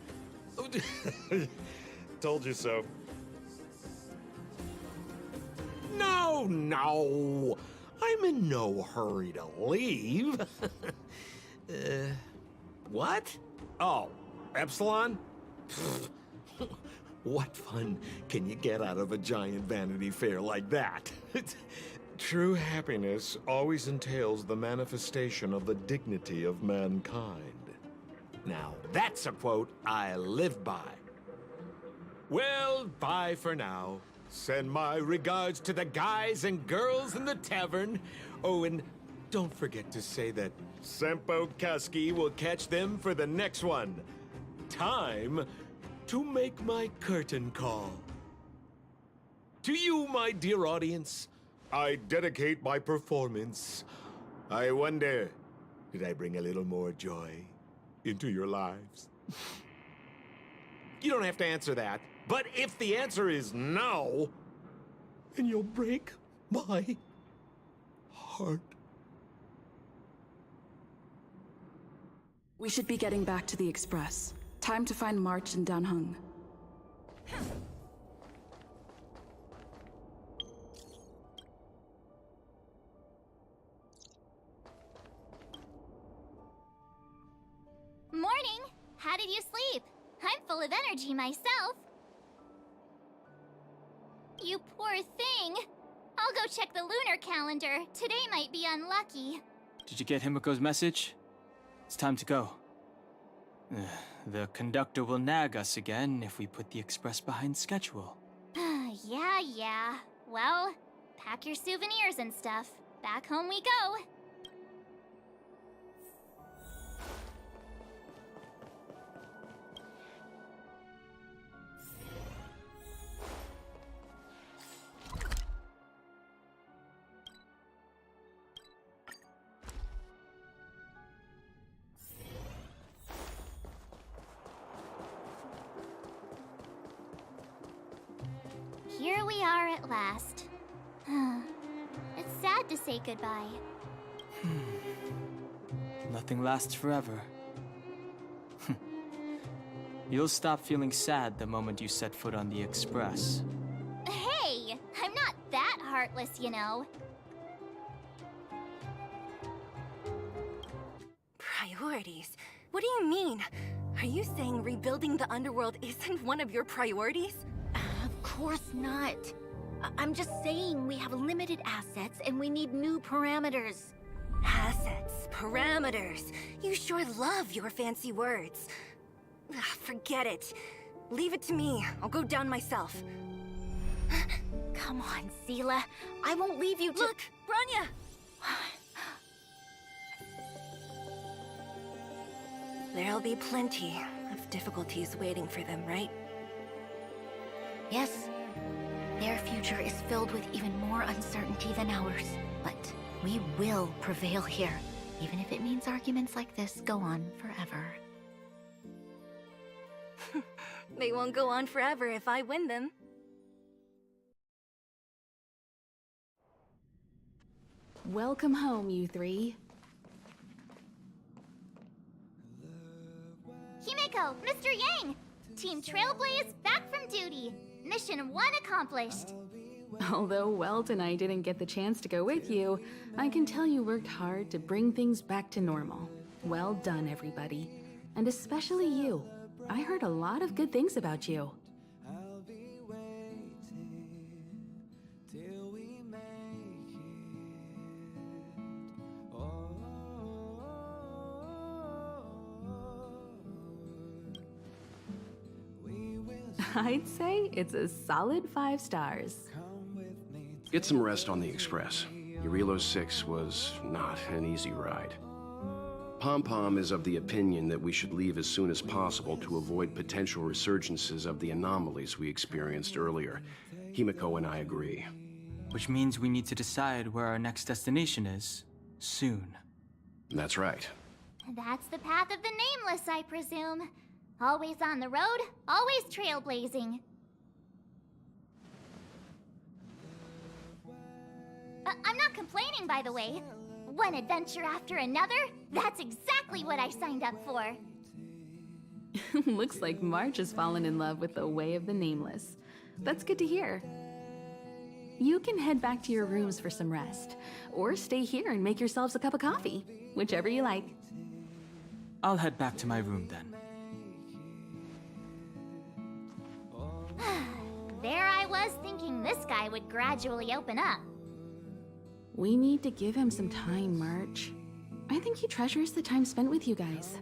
Told you so. No! I'm in no hurry to leave. What? Oh, Epsilon? What fun can you get out of a giant Vanity Fair like that? True happiness always entails the manifestation of the dignity of mankind. Now, that's a quote I live by. Well, bye for now. Send my regards to the guys and girls in the tavern. Oh, and don't forget to say that Sempo Kaski will catch them for the next one. Time to make my curtain call. To you, my dear audience, I dedicate my performance. I wonder, did I bring a little more joy into your lives? You don't have to answer that. But if the answer is no, then you'll break my heart. We should be getting back to the Express. Time to find March and Danheng. Morning! How did you sleep? I'm full of energy myself. You poor thing. I'll go check the lunar calendar. Today might be unlucky. Did you get Himiko's message? It's time to go. The conductor will nag us again if we put the Express behind schedule. Yeah. Well, pack your souvenirs and stuff. Back home we go. Here we are at last. It's sad to say goodbye. Nothing lasts forever. You'll stop feeling sad the moment you set foot on the Express. Hey! I'm not that heartless, you know. Priorities? What do you mean? Are you saying rebuilding the underworld isn't one of your priorities? Of course not. I'm just saying we have limited assets and we need new parameters. Assets, parameters. You sure love your fancy words. Forget it. Leave it to me. I'll go down myself. Come on, Seela. I won't leave you to— Look, Branya! There'll be plenty of difficulties waiting for them, right? Yes. Their future is filled with even more uncertainty than ours. But we will prevail here, even if it means arguments like this go on forever. They won't go on forever if I win them. Welcome home, you three. Himiko, Mr. Yang! Team Trailblaze back from duty. Mission 1 accomplished. Although Welt and I didn't get the chance to go with you, I can tell you worked hard to bring things back to normal. Well done, everybody. And especially you. I heard a lot of good things about you. I'd say it's a solid 5 stars. Get some rest on the Express. Urilo 6 was not an easy ride. Pom-Pom is of the opinion that we should leave as soon as possible to avoid potential resurgences of the anomalies we experienced earlier. Himiko and I agree. Which means we need to decide where our next destination is, soon. That's right. That's the path of the Nameless, I presume. Always on the road, always trailblazing. I'm not complaining, by the way. One adventure after another, that's exactly what I signed up for. Looks like March has fallen in love with the way of the Nameless. That's good to hear. You can head back to your rooms for some rest, or stay here and make yourselves a cup of coffee, whichever you like. I'll head back to my room then. There I was thinking this guy would gradually open up. We need to give him some time, March. I think he treasures the time spent with you guys.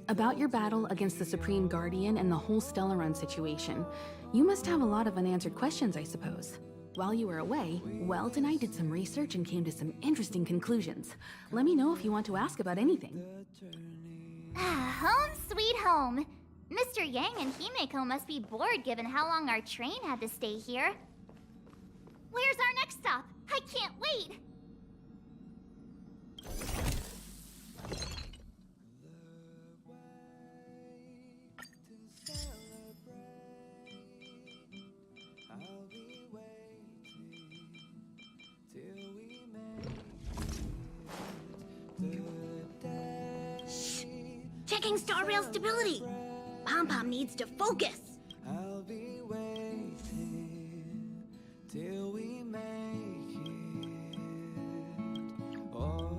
About your battle against the Supreme Guardian and the whole Stellaron situation, you must have a lot of unanswered questions, I suppose. While you were away, Weld and I did some research and came to some interesting conclusions. Let me know if you want to ask about anything. Home sweet home. Mr. Yang and Himeko must be bored given how long our train had to stay here. Where's our next stop? I can't wait! Shh! Checking star rail stability. Pom-Pom needs to focus. I'll be waiting till we make it. Oh,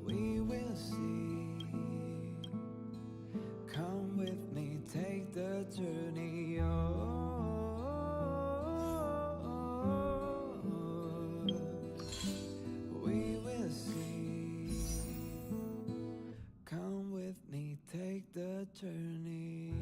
we will see. Come with me, take the journey. We will see. Come with me, take the journey.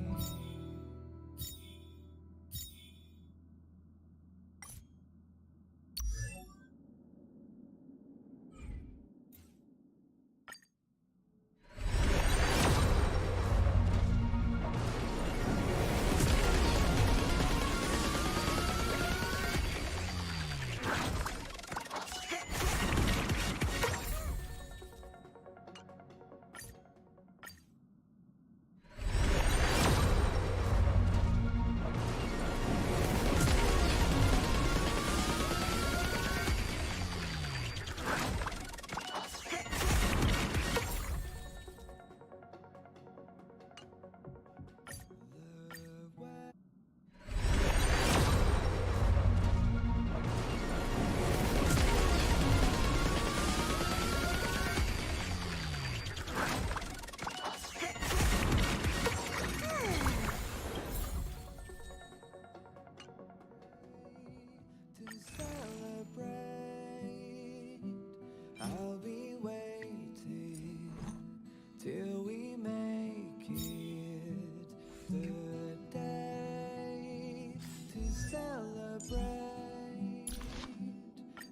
I'll be waiting till we make it the day to celebrate.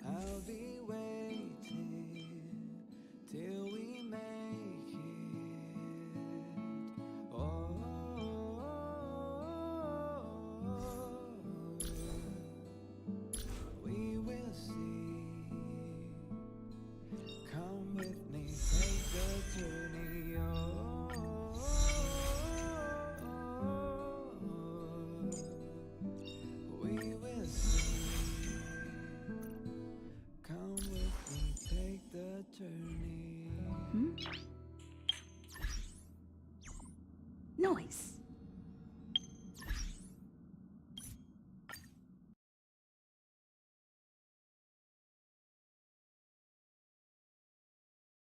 I'll be waiting till we make it. Oh, we will see. Come with me, take the journey. Oh, we will see. Come with me, take the journey. Noise.